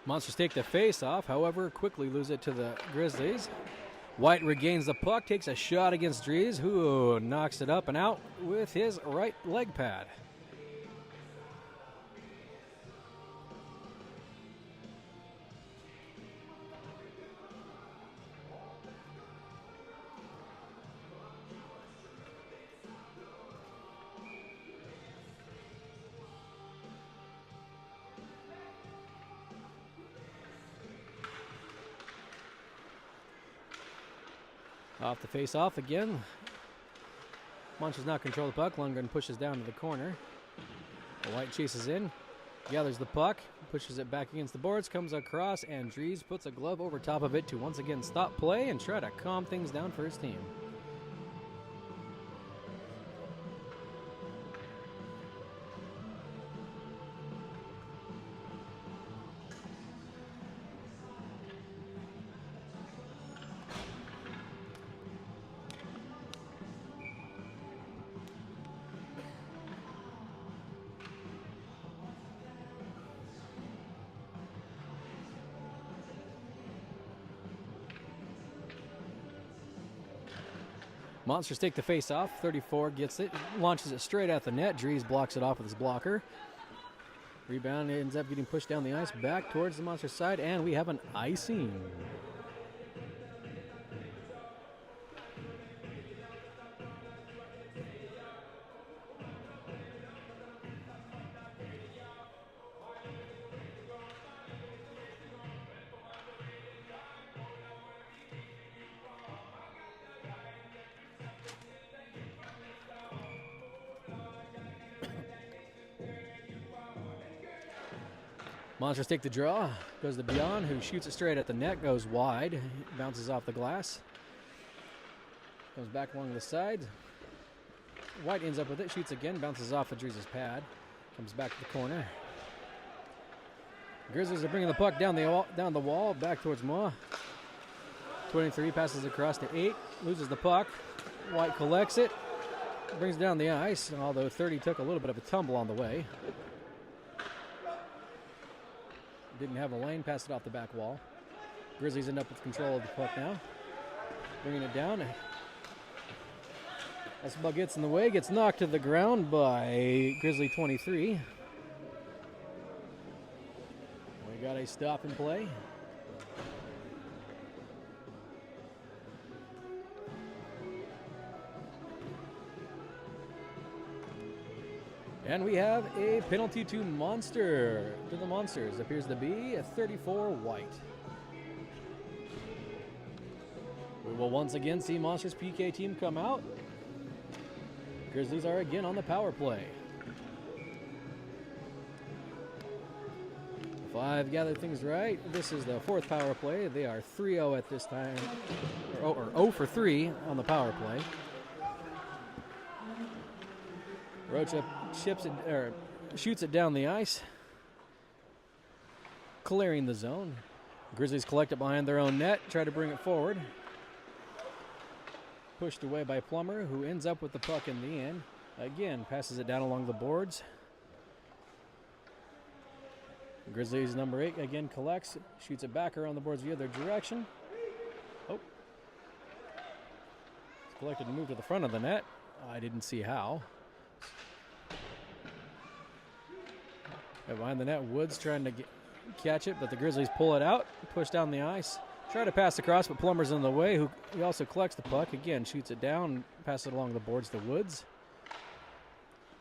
Monsters take the face off, however, quickly lose it to the Grizzlies. White regains the puck, takes a shot against Dries, who knocks it up and out with his right leg pad. Off the face-off again. Monsters now control the puck. Lundgren pushes down to the corner. White chases in, gathers the puck, pushes it back against the boards, comes across, and Dries puts a glove over top of it to once again stop play and try to calm things down for his team. Monsters take the face off. 34 gets it, launches it straight at the net. Dries blocks it off with his blocker. Rebound ends up getting pushed down the ice back towards the Monsters side, and we have an icing. Monsters take the draw, goes to Beyond, who shoots it straight at the net, goes wide, bounces off the glass, goes back along the side. White ends up with it, shoots again, bounces off of Drees' pad, comes back to the corner. Grizzlies are bringing the puck down the wall, back towards Moa. 23 passes across to 8, loses the puck. White collects it, brings it down the ice, although 30 took a little bit of a tumble on the way. Didn't have a lane, passed it off the back wall. Grizzlies end up with control of the puck now. Bringing it down. As the ball gets in the way, gets knocked to the ground by Grizzly 23. We got a stop and play. And we have a penalty to the Monsters. Appears to be a 34 White. We will once again see Monsters PK team come out. Grizzlies are again on the power play. If I've gathered things right, this is the 4th power play. They are 3-0 at this time, or 0 for 3 on the power play. Rocha shoots it down the ice, clearing the zone. Grizzlies collect it behind their own net, try to bring it forward. Pushed away by Plummer, who ends up with the puck in the end. Again, passes it down along the boards. Grizzlies number 8 again collects, shoots it back around the boards the other direction. Oh. It's collected and moved to the front of the net. I didn't see how. Behind the net, Woods trying to catch it, but the Grizzlies pull it out, push down the ice, try to pass across, but Plummer's in the way, who he also collects the puck, again shoots it down, passes it along the boards to Woods.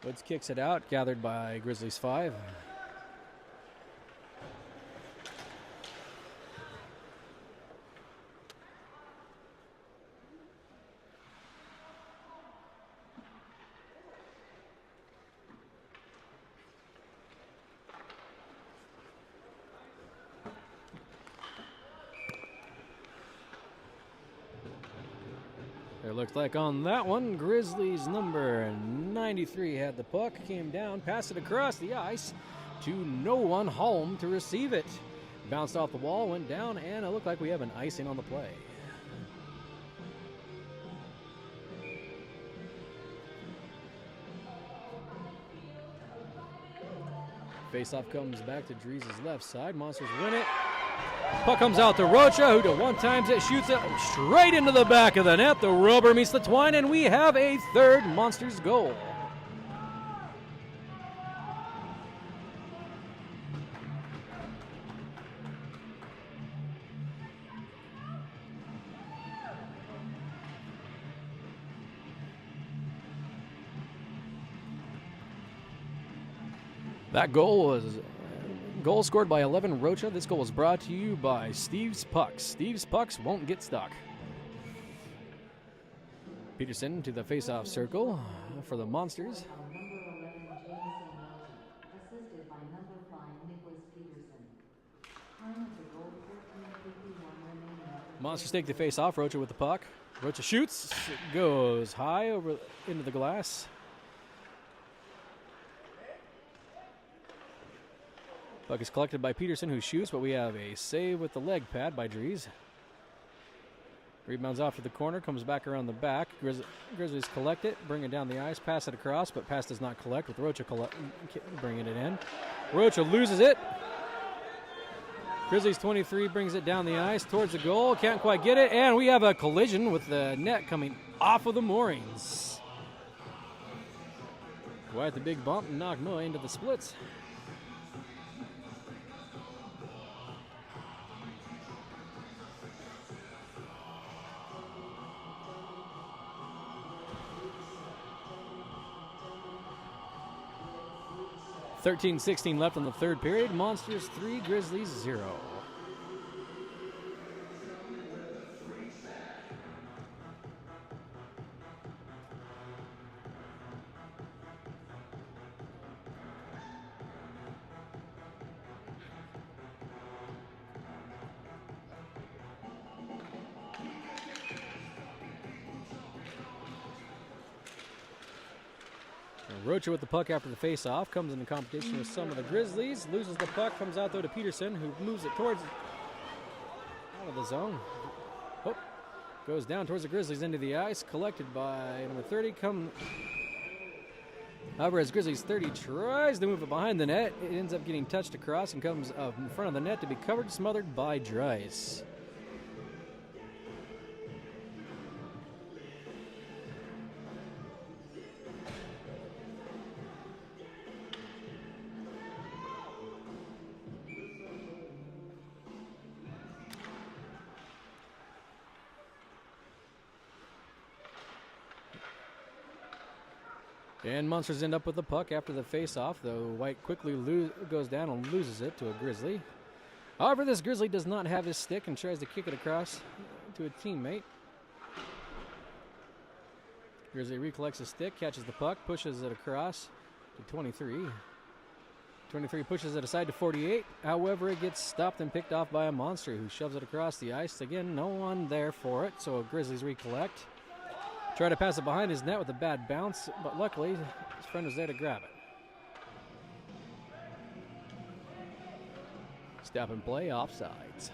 Woods kicks it out, gathered by Grizzlies 5. It looks like on that one, Grizzlies number 93 had the puck, came down, passed it across the ice to no one home to receive it. Bounced off the wall, went down, and it looked like we have an icing on the play. Faceoff comes back to Drees' left side. Monsters win it. Puck comes out to Rocha, who to one times it, shoots it straight into the back of the net. The rubber meets the twine, and we have a 3rd Monsters goal. That goal was goal scored by 11 Rocha. This goal was brought to you by Steve's Pucks. Steve's Pucks won't get stuck. Peterson to the face-off circle for the Monsters. Monsters take the face-off. Rocha with the puck. Rocha shoots. It goes high over into the glass. Puck is collected by Peterson, who shoots, but we have a save with the leg pad by Drees. Rebounds off to the corner, comes back around the back. Grizzlies collect it, bring it down the ice, pass it across, but pass does not collect with Rocha bringing it in. Rocha loses it. Grizzlies 23 brings it down the ice towards the goal, can't quite get it, and we have a collision with the net coming off of the moorings. Quite the big bump and knocked Moa into the splits. 13-16 left in the third period. Monsters 3, Grizzlies 0. Rocha with the puck after the face-off, comes into competition with some of the Grizzlies, loses the puck, comes out though to Peterson, who moves it towards out of the zone. Oh, goes down towards the Grizzlies into the ice, collected by number 30. However, as Grizzlies 30 tries to move it behind the net, it ends up getting touched across and comes up in front of the net to be covered, smothered by Dries. And Monsters end up with the puck after the face-off, though White quickly goes down and loses it to a Grizzly. However, this Grizzly does not have his stick and tries to kick it across to a teammate. Grizzly recollects his stick, catches the puck, pushes it across to 23. 23 pushes it aside to 48. However, it gets stopped and picked off by a Monster who shoves it across the ice. Again, no one there for it, so Grizzlies recollect. Try to pass it behind his net with a bad bounce, but luckily his friend was there to grab it. Stop and play, offsides.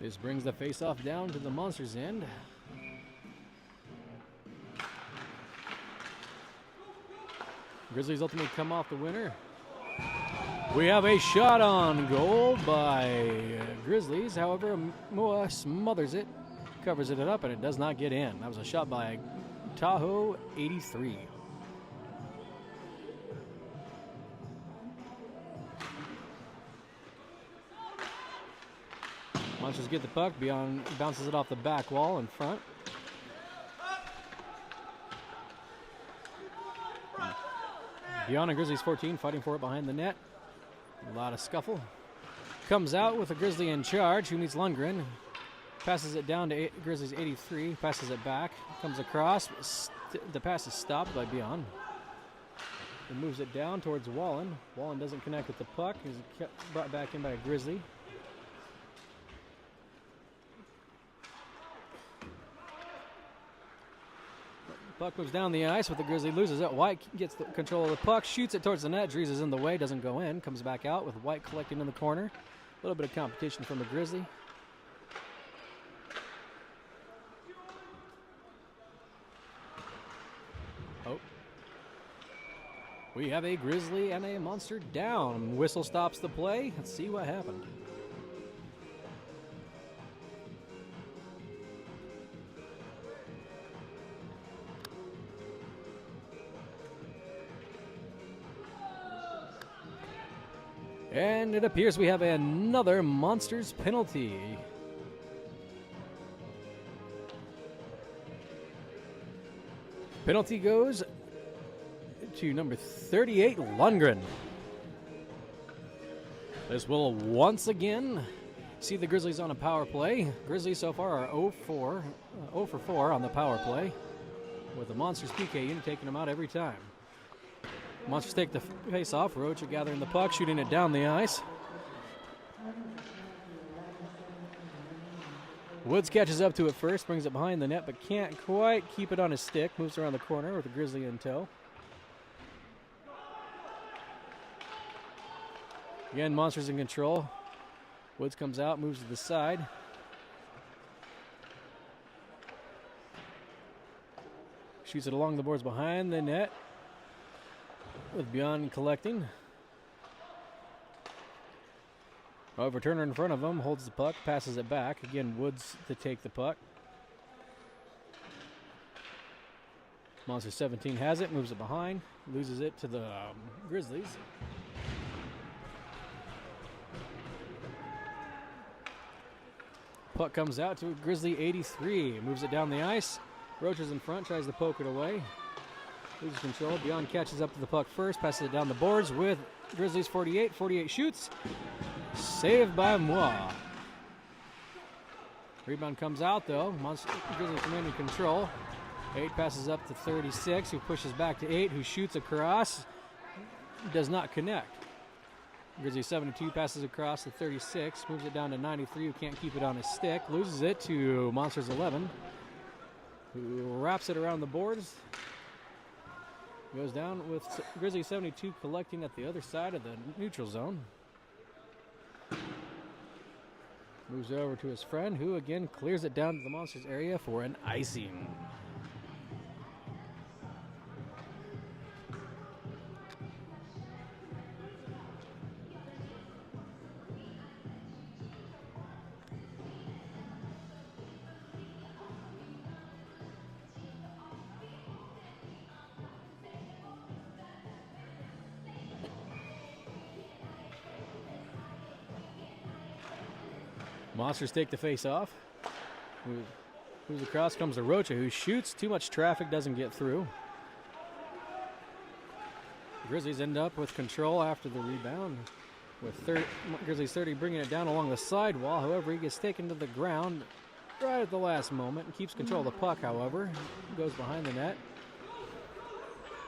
This brings the face-off down to the Monsters' end. Grizzlies ultimately come off the winner. We have a shot on goal by Grizzlies. However, Moa smothers it, covers it up, and it does not get in. That was a shot by Tahoe 83. Monsters get the puck. Beyond bounces it off the back wall in front. Beyond and Grizzlies 14 fighting for it behind the net. A lot of scuffle. Comes out with a Grizzly in charge who meets Lundgren. Passes it down to Grizzlies 83. Passes it back. Comes across. The pass is stopped by Beyond. He moves it down towards Wallen. Wallen doesn't connect with the puck. He's brought back in by a Grizzly. Puck moves down the ice with the Grizzly, loses it. White gets the control of the puck, shoots it towards the net. Dries is in the way, doesn't go in. Comes back out with White collecting in the corner. A little bit of competition from the Grizzly. Oh. We have a Grizzly and a Monster down. Whistle stops the play. Let's see what happened. And it appears we have another Monsters penalty. Penalty goes to number 38, Lundgren. This will once again see the Grizzlies on a power play. Grizzlies so far are 0 for 4 on the power play, with the Monsters PK unit taking them out every time. Monsters take the face off. Rocha gathering the puck, shooting it down the ice. Woods catches up to it first, brings it behind the net, but can't quite keep it on his stick. Moves around the corner with the Grizzly in tow. Again, Monsters in control. Woods comes out, moves to the side. Shoots it along the boards behind the net, with Beyond collecting. However, Turner in front of him holds the puck, passes it back. Again, Woods to take the puck. Monster 17 has it, moves it behind, loses it to the Grizzlies. Puck comes out to Grizzly 83. Moves it down the ice. Roach is in front, tries to poke it away. Loses control. Beyond catches up to the puck first, passes it down the boards with Grizzlies 48. 48 shoots. Saved by Moi. Rebound comes out though. Grizzlies come in control. 8 passes up to 36, who pushes back to 8, who shoots across. Does not connect. Grizzlies 72 passes across to 36, moves it down to 93, who can't keep it on his stick. Loses it to Monsters 11, who wraps it around the boards. Goes down with Grizzlies 72 collecting at the other side of the neutral zone. Moves over to his friend, who again clears it down to the Monsters area for an icing. Monsters take the face off. Moves across, comes to Rocha, who shoots. Too much traffic, doesn't get through. Grizzlies end up with control after the rebound. With Grizzlies 30 bringing it down along the sidewall. However, he gets taken to the ground right at the last moment and keeps control of the puck, however. Goes behind the net.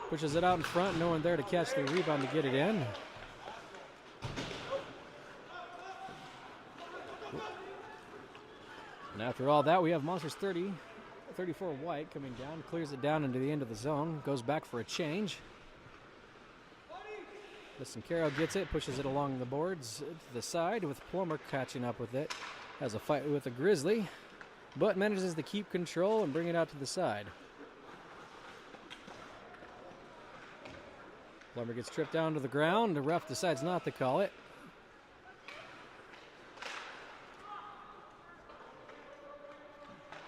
Pushes it out in front, no one there to catch the rebound to get it in. And after all that, we have Monsters 34 White coming down, clears it down into the end of the zone, goes back for a change. Listen, Caro gets it, pushes it along the boards to the side with Plummer catching up with it. Has a fight with a Grizzly, but manages to keep control and bring it out to the side. Plummer gets tripped down to the ground. The ref decides not to call it.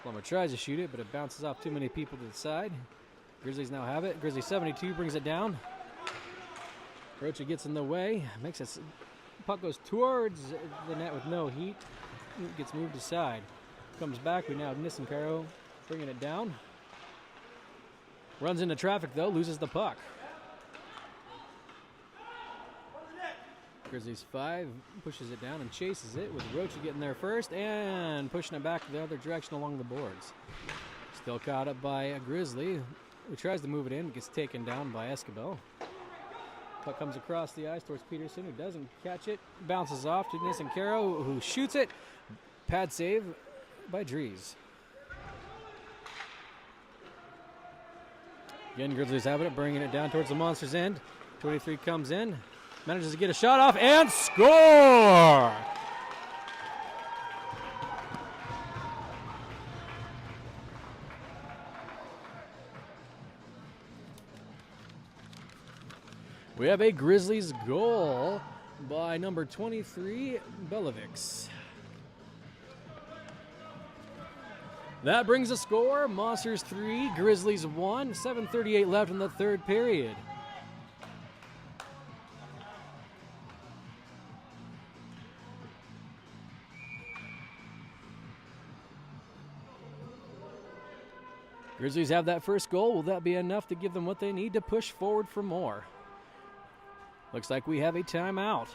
Plummer tries to shoot it, but it bounces off too many people to the side. Grizzlies now have it. Grizzlies 72 brings it down. Rocha gets in the way. Makes it. Puck goes towards the net with no heat. It gets moved aside. Comes back. We now have Nissan Caro bringing it down. Runs into traffic though. Loses the puck. Grizzlies 5 pushes it down and chases it with Rocha getting there first and pushing it back the other direction along the boards. Still caught up by a Grizzly who tries to move it in, gets taken down by Escobar. Puck comes across the ice towards Peterson, who doesn't catch it. Bounces off to Nissan Caro, who shoots it. Pad save by Dries. Again, Grizzlies have it, bringing it down towards the Monsters' end. 23 comes in. Manages to get a shot off and score! We have a Grizzlies goal by number 23, Belovics. That brings the score, Monsters 3, Grizzlies 1, 7:38 left in the third period. Grizzlies have that first goal. Will that be enough to give them what they need to push forward for more? Looks like we have a timeout.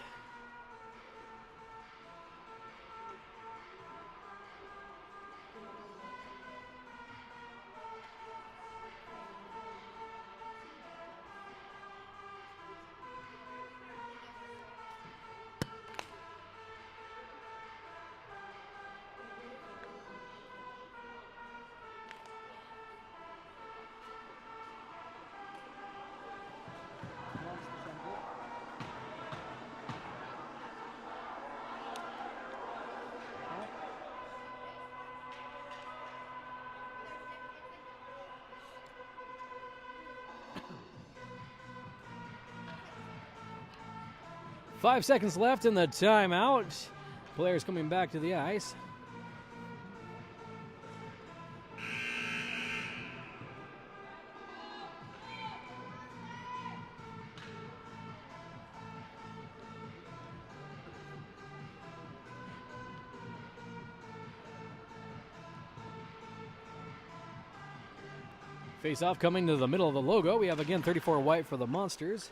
Five seconds left in the timeout. Players coming back to the ice. Face off coming to the middle of the logo. We have again 34 white for the Monsters,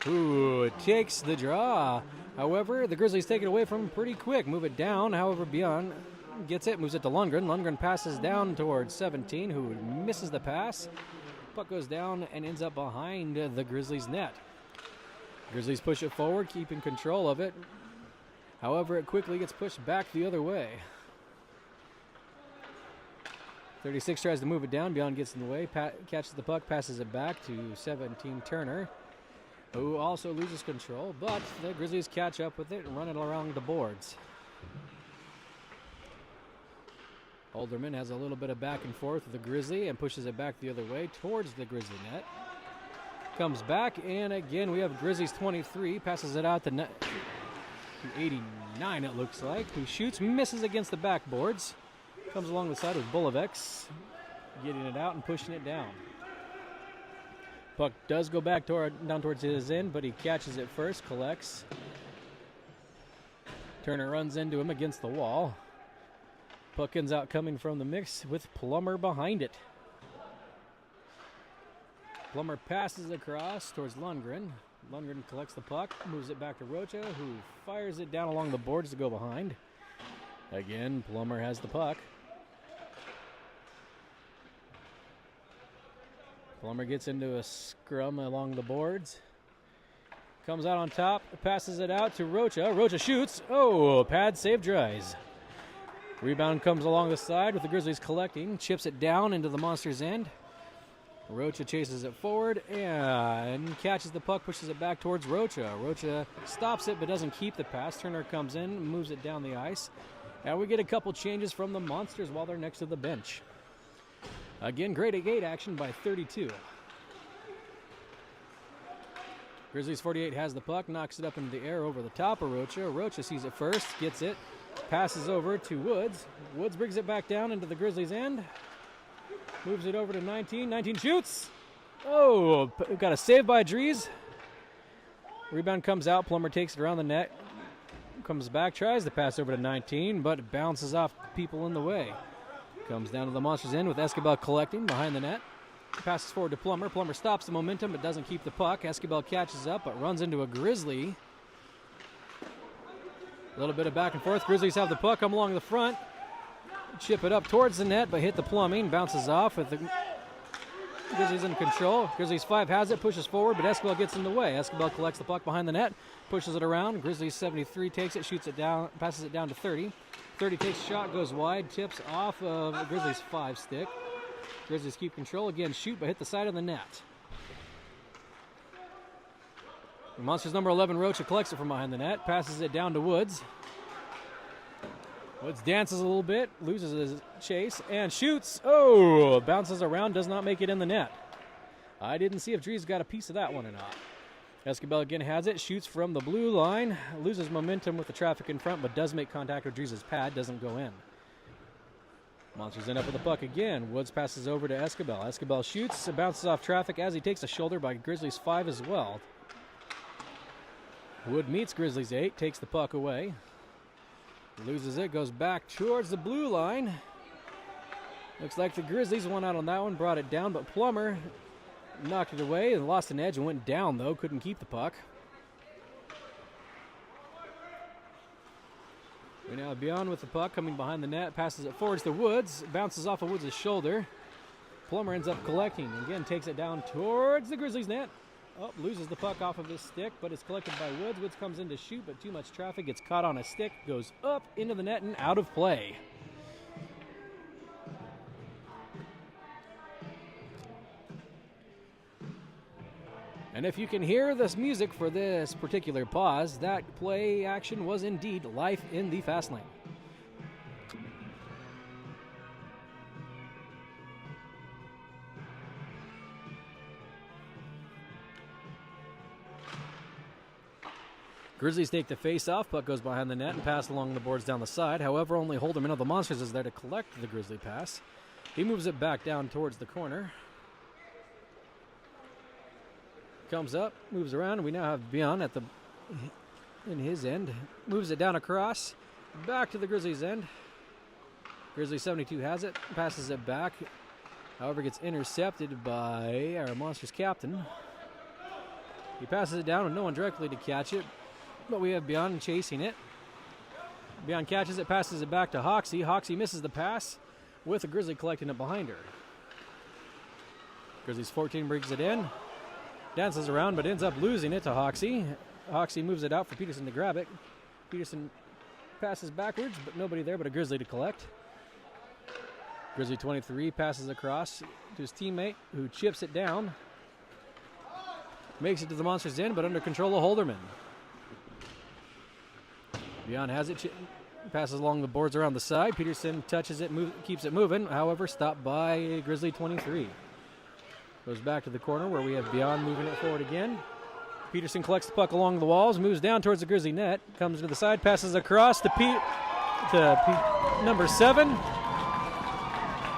who takes the draw. However, the Grizzlies take it away from him pretty quick. Move it down. However, Beyond gets it, moves it to Lundgren. Lundgren passes down towards 17, who misses the pass. Puck goes down and ends up behind the Grizzlies' net. Grizzlies push it forward, keeping control of it. However, it quickly gets pushed back the other way. 36 tries to move it down. Beyond gets in the way, catches the puck, passes it back to 17 Turner, who also loses control, but the Grizzlies catch up with it and run it around the boards. Holderman has a little bit of back and forth with the Grizzly and pushes it back the other way towards the Grizzly net. Comes back, and again we have Grizzlies 23, passes it out to 89 it looks like, who shoots, misses against the backboards. Comes along the side with Bulovex, getting it out and pushing it down. Puck does go back down towards his end, but he catches it first, collects. Turner runs into him against the wall. Puck ends out coming from the mix with Plummer behind it. Plummer passes across towards Lundgren. Lundgren collects the puck, moves it back to Rocha, who fires it down along the boards to go behind. Again, Plummer has the puck. Plummer gets into a scrum along the boards. Comes out on top, passes it out to Rocha. Rocha shoots. Oh, pad save dries. Rebound comes along the side with the Grizzlies collecting. Chips it down into the Monsters' end. Rocha chases it forward and catches the puck, pushes it back towards Rocha. Rocha stops it but doesn't keep the pass. Turner comes in, moves it down the ice. And we get a couple changes from the Monsters while they're next to the bench. Again, grade 8 action by 32. Grizzlies 48 has the puck, knocks it up into the air over the top of Rocha. Rocha sees it first, gets it, passes over to Woods. Woods brings it back down into the Grizzlies' end. Moves it over to 19. 19 shoots. Oh, got a save by Dries. Rebound comes out. Plummer takes it around the net. Comes back, tries to pass over to 19, but it bounces off people in the way. Comes down to the Monsters' end with Escobar collecting behind the net. Passes forward to Plummer. Plummer stops the momentum but doesn't keep the puck. Escobar catches up but runs into a Grizzly. A little bit of back and forth. Grizzlies have the puck, come along the front. Chip it up towards the net but hit the plumbing. Bounces off with the Grizzlies in control. Grizzlies 5 has it, pushes forward, but Escobar gets in the way. Escobar collects the puck behind the net, pushes it around. Grizzlies 73 takes it, shoots it down, passes it down to 30. 30 takes a shot, goes wide, tips off of Grizzlies 5 stick. Grizzlies keep control, again shoot, but hit the side of the net. The Monsters number 11, Rocha, collects it from behind the net, passes it down to Woods. Woods dances a little bit, loses his chase, and shoots. Oh, bounces around, does not make it in the net. I didn't see if Dries got a piece of that one or not. Escobar again has it, shoots from the blue line, loses momentum with the traffic in front, but does make contact with Dries' pad, doesn't go in. Monsters end up with the puck again. Woods passes over to Escobar. Escobar shoots, bounces off traffic as he takes a shoulder by Grizzlies 5 as well. Wood meets Grizzlies 8, takes the puck away. Loses it, goes back towards the blue line. Looks like the Grizzlies won out on that one, brought it down, but Plummer knocked it away and lost an edge and went down, though. Couldn't keep the puck. We now have Beyond with the puck, coming behind the net, passes it forwards to Woods, bounces off of Woods' shoulder. Plummer ends up collecting, again takes it down towards the Grizzlies' net. Oh, loses the puck off of his stick, but it's collected by Woods. Woods comes in to shoot, but too much traffic, gets caught on a stick, goes up into the net and out of play. And if you can hear this music for this particular pause, that play action was indeed life in the fast lane. Grizzlies take the face-off. Puck goes behind the net and passed along the boards down the side. However, only Holderman of the Monsters is there to collect the Grizzly pass. He moves it back down towards the corner. Comes up, moves around, and we now have Beyond in his end. Moves it down across, back to the Grizzlies' end. Grizzlies 72 has it, passes it back. However, gets intercepted by our Monsters captain. He passes it down with no one directly to catch it, but we have Beyond chasing it. Beyond catches it, passes it back to Hoxie. Hoxie misses the pass with a Grizzly collecting it behind her. Grizzlies 14 brings it in, dances around, but ends up losing it to Hoxie. Hoxie moves it out for Peterson to grab it. Peterson passes backwards, but nobody there but a Grizzly to collect. Grizzly 23 passes across to his teammate, who chips it down. Makes it to the Monsters' end, but under control of Holderman. Beyond has it, passes along the boards around the side. Peterson touches it, keeps it moving. However, stopped by Grizzly 23. Goes back to the corner where we have Beyond moving it forward again. Peterson collects the puck along the walls, moves down towards the Grizzly net, comes to the side, passes across to number 7.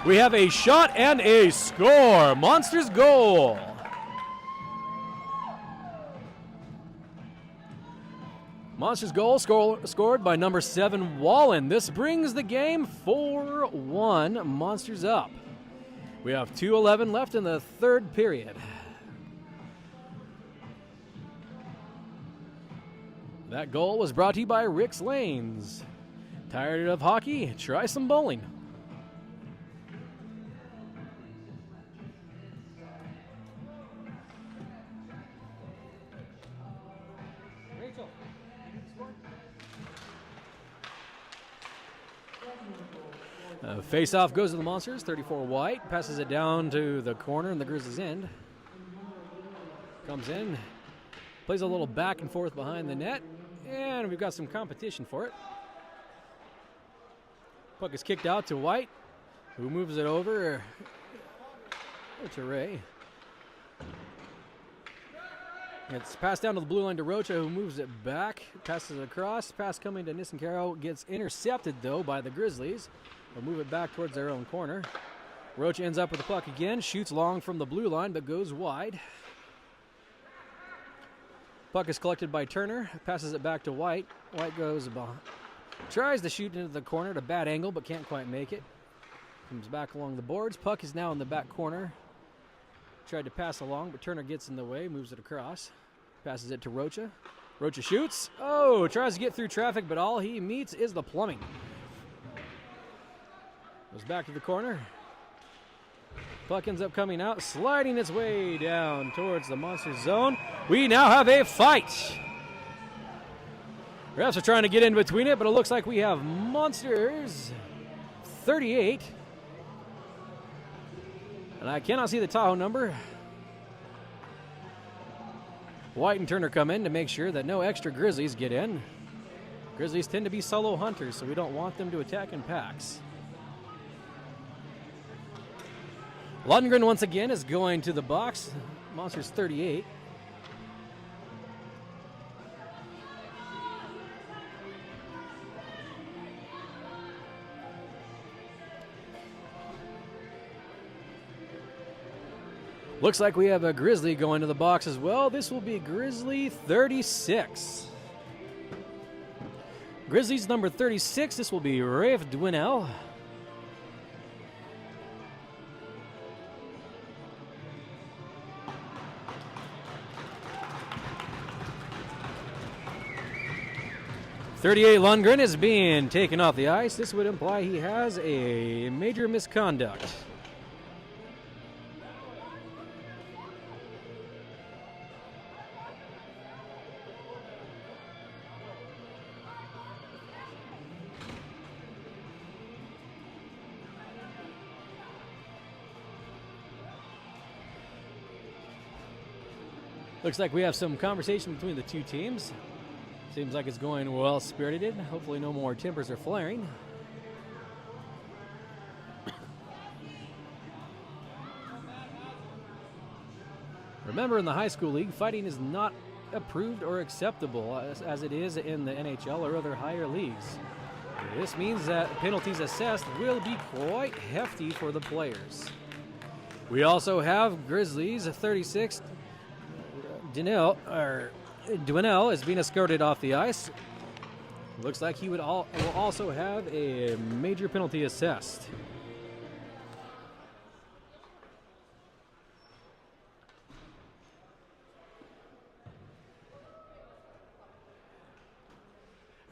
We have a shot and a score. Monsters goal. Monsters goal scored by number 7, Wallen. This brings the game 4-1. Monsters up. We have 2:11 left in the third period. That goal was brought to you by Rick's Lanes. Tired of hockey? Try some bowling. Rachel, you need to score? Face-off goes to the Monsters. 34 White passes it down to the corner in the Grizzlies' end. Comes in, plays a little back and forth behind the net, and we've got some competition for it. Puck is kicked out to White, who moves it over to Ray. It's passed down to the blue line to Rocha, who moves it back, passes it across. Pass coming to Nisencaro, gets intercepted, though, by the Grizzlies. They'll move it back towards their own corner. Rocha ends up with the puck again, shoots long from the blue line, but goes wide. Puck is collected by Turner, passes it back to White. White goes behind. Tries to shoot into the corner at a bad angle, but can't quite make it. Comes back along the boards. Puck is now in the back corner. Tried to pass along, but Turner gets in the way, moves it across. Passes it to Rocha. Rocha shoots. Oh, tries to get through traffic, but all he meets is the plumbing. Goes back to the corner. Puck ends up coming out, sliding its way down towards the Monsters zone. We now have a fight. Refs are trying to get in between it, but it looks like we have Monsters 38. And I cannot see the Tahoe number. White and Turner come in to make sure that no extra Grizzlies get in. Grizzlies tend to be solo hunters, so we don't want them to attack in packs. Lundgren once again is going to the box. Monsters 38. Looks like we have a Grizzly going to the box as well. This will be Grizzly 36. Grizzlies number 36. This will be Rafe Dwinell. .38 Lundgren is being taken off the ice. This would imply he has a major misconduct. Looks like we have some conversation between the two teams. Seems like it's going well-spirited. Hopefully no more tempers are flaring. Remember, in the high school league, fighting is not approved or acceptable as it is in the NHL or other higher leagues. This means that penalties assessed will be quite hefty for the players. We also have Grizzlies 36. Dwinell is being escorted off the ice. Looks like he will also have a major penalty assessed.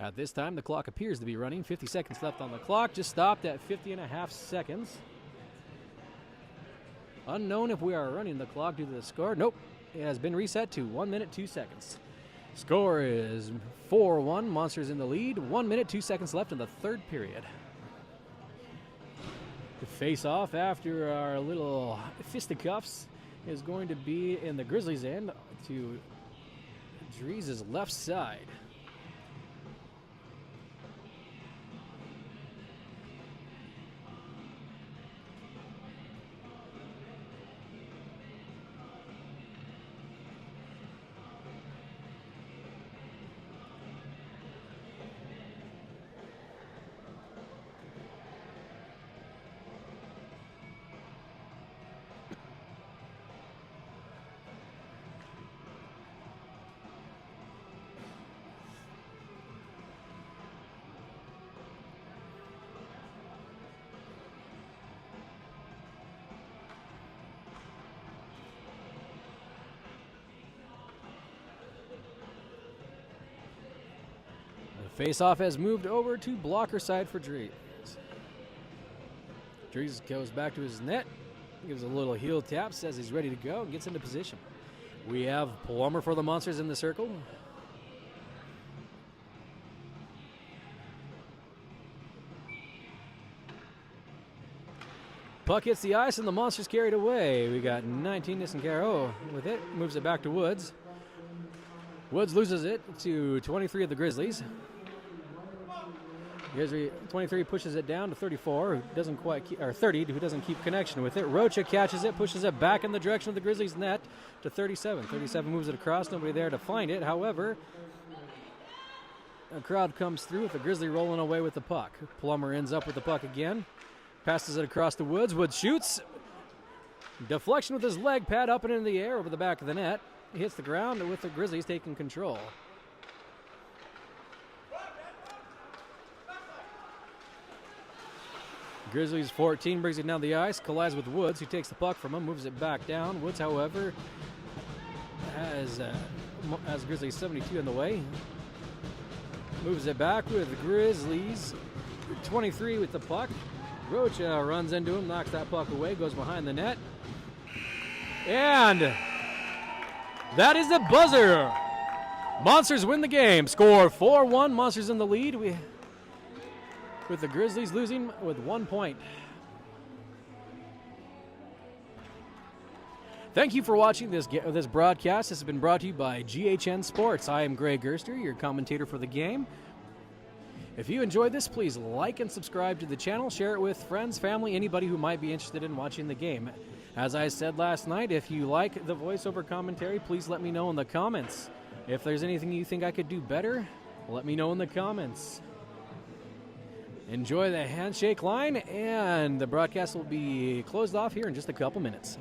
At this time, the clock appears to be running. 50 seconds left on the clock. Just stopped at 50.5 seconds. Unknown if we are running the clock due to the score. Nope. It has been reset to 1 minute, 2 seconds. Score is 4-1. Monsters in the lead. 1 minute, 2 seconds left in the third period. The face-off after our little fisticuffs is going to be in the Grizzlies' end to Drees' left side. Face-off has moved over to blocker side for Drees. Drees goes back to his net, gives a little heel tap, says he's ready to go, and gets into position. We have Plummer for the Monsters in the circle. Puck hits the ice, and the Monsters carried away. We got 19 Nissan with it, moves it back to Woods. Woods loses it to 23 of the Grizzlies. 23 pushes it down to 34, who doesn't quite keep, or 30, who doesn't keep connection with it. Rocha catches it, pushes it back in the direction of the Grizzlies' net to 37. 37 moves it across, nobody there to find it. However, a crowd comes through with the Grizzly rolling away with the puck. Plummer ends up with the puck again, passes it across to Woods. Woods shoots. Deflection with his leg pad up and in the air over the back of the net. He hits the ground with the Grizzlies taking control. Grizzlies 14 brings it down the ice, collides with Woods, who takes the puck from him, moves it back down. Woods, however, has Grizzlies 72 in the way. Moves it back with the Grizzlies 23 with the puck. Rocha runs into him, knocks that puck away, goes behind the net. And that is the buzzer. Monsters win the game. Score 4-1. Monsters in the lead. With the Grizzlies losing with 1 point. Thank you for watching this broadcast. This has been brought to you by GHN Sports. I am Grae Gerster, your commentator for the game. If you enjoyed this, please like and subscribe to the channel. Share it with friends, family, anybody who might be interested in watching the game. As I said last night, if you like the voiceover commentary, please let me know in the comments. If there's anything you think I could do better, let me know in the comments. Enjoy the handshake line, and the broadcast will be closed off here in just a couple minutes.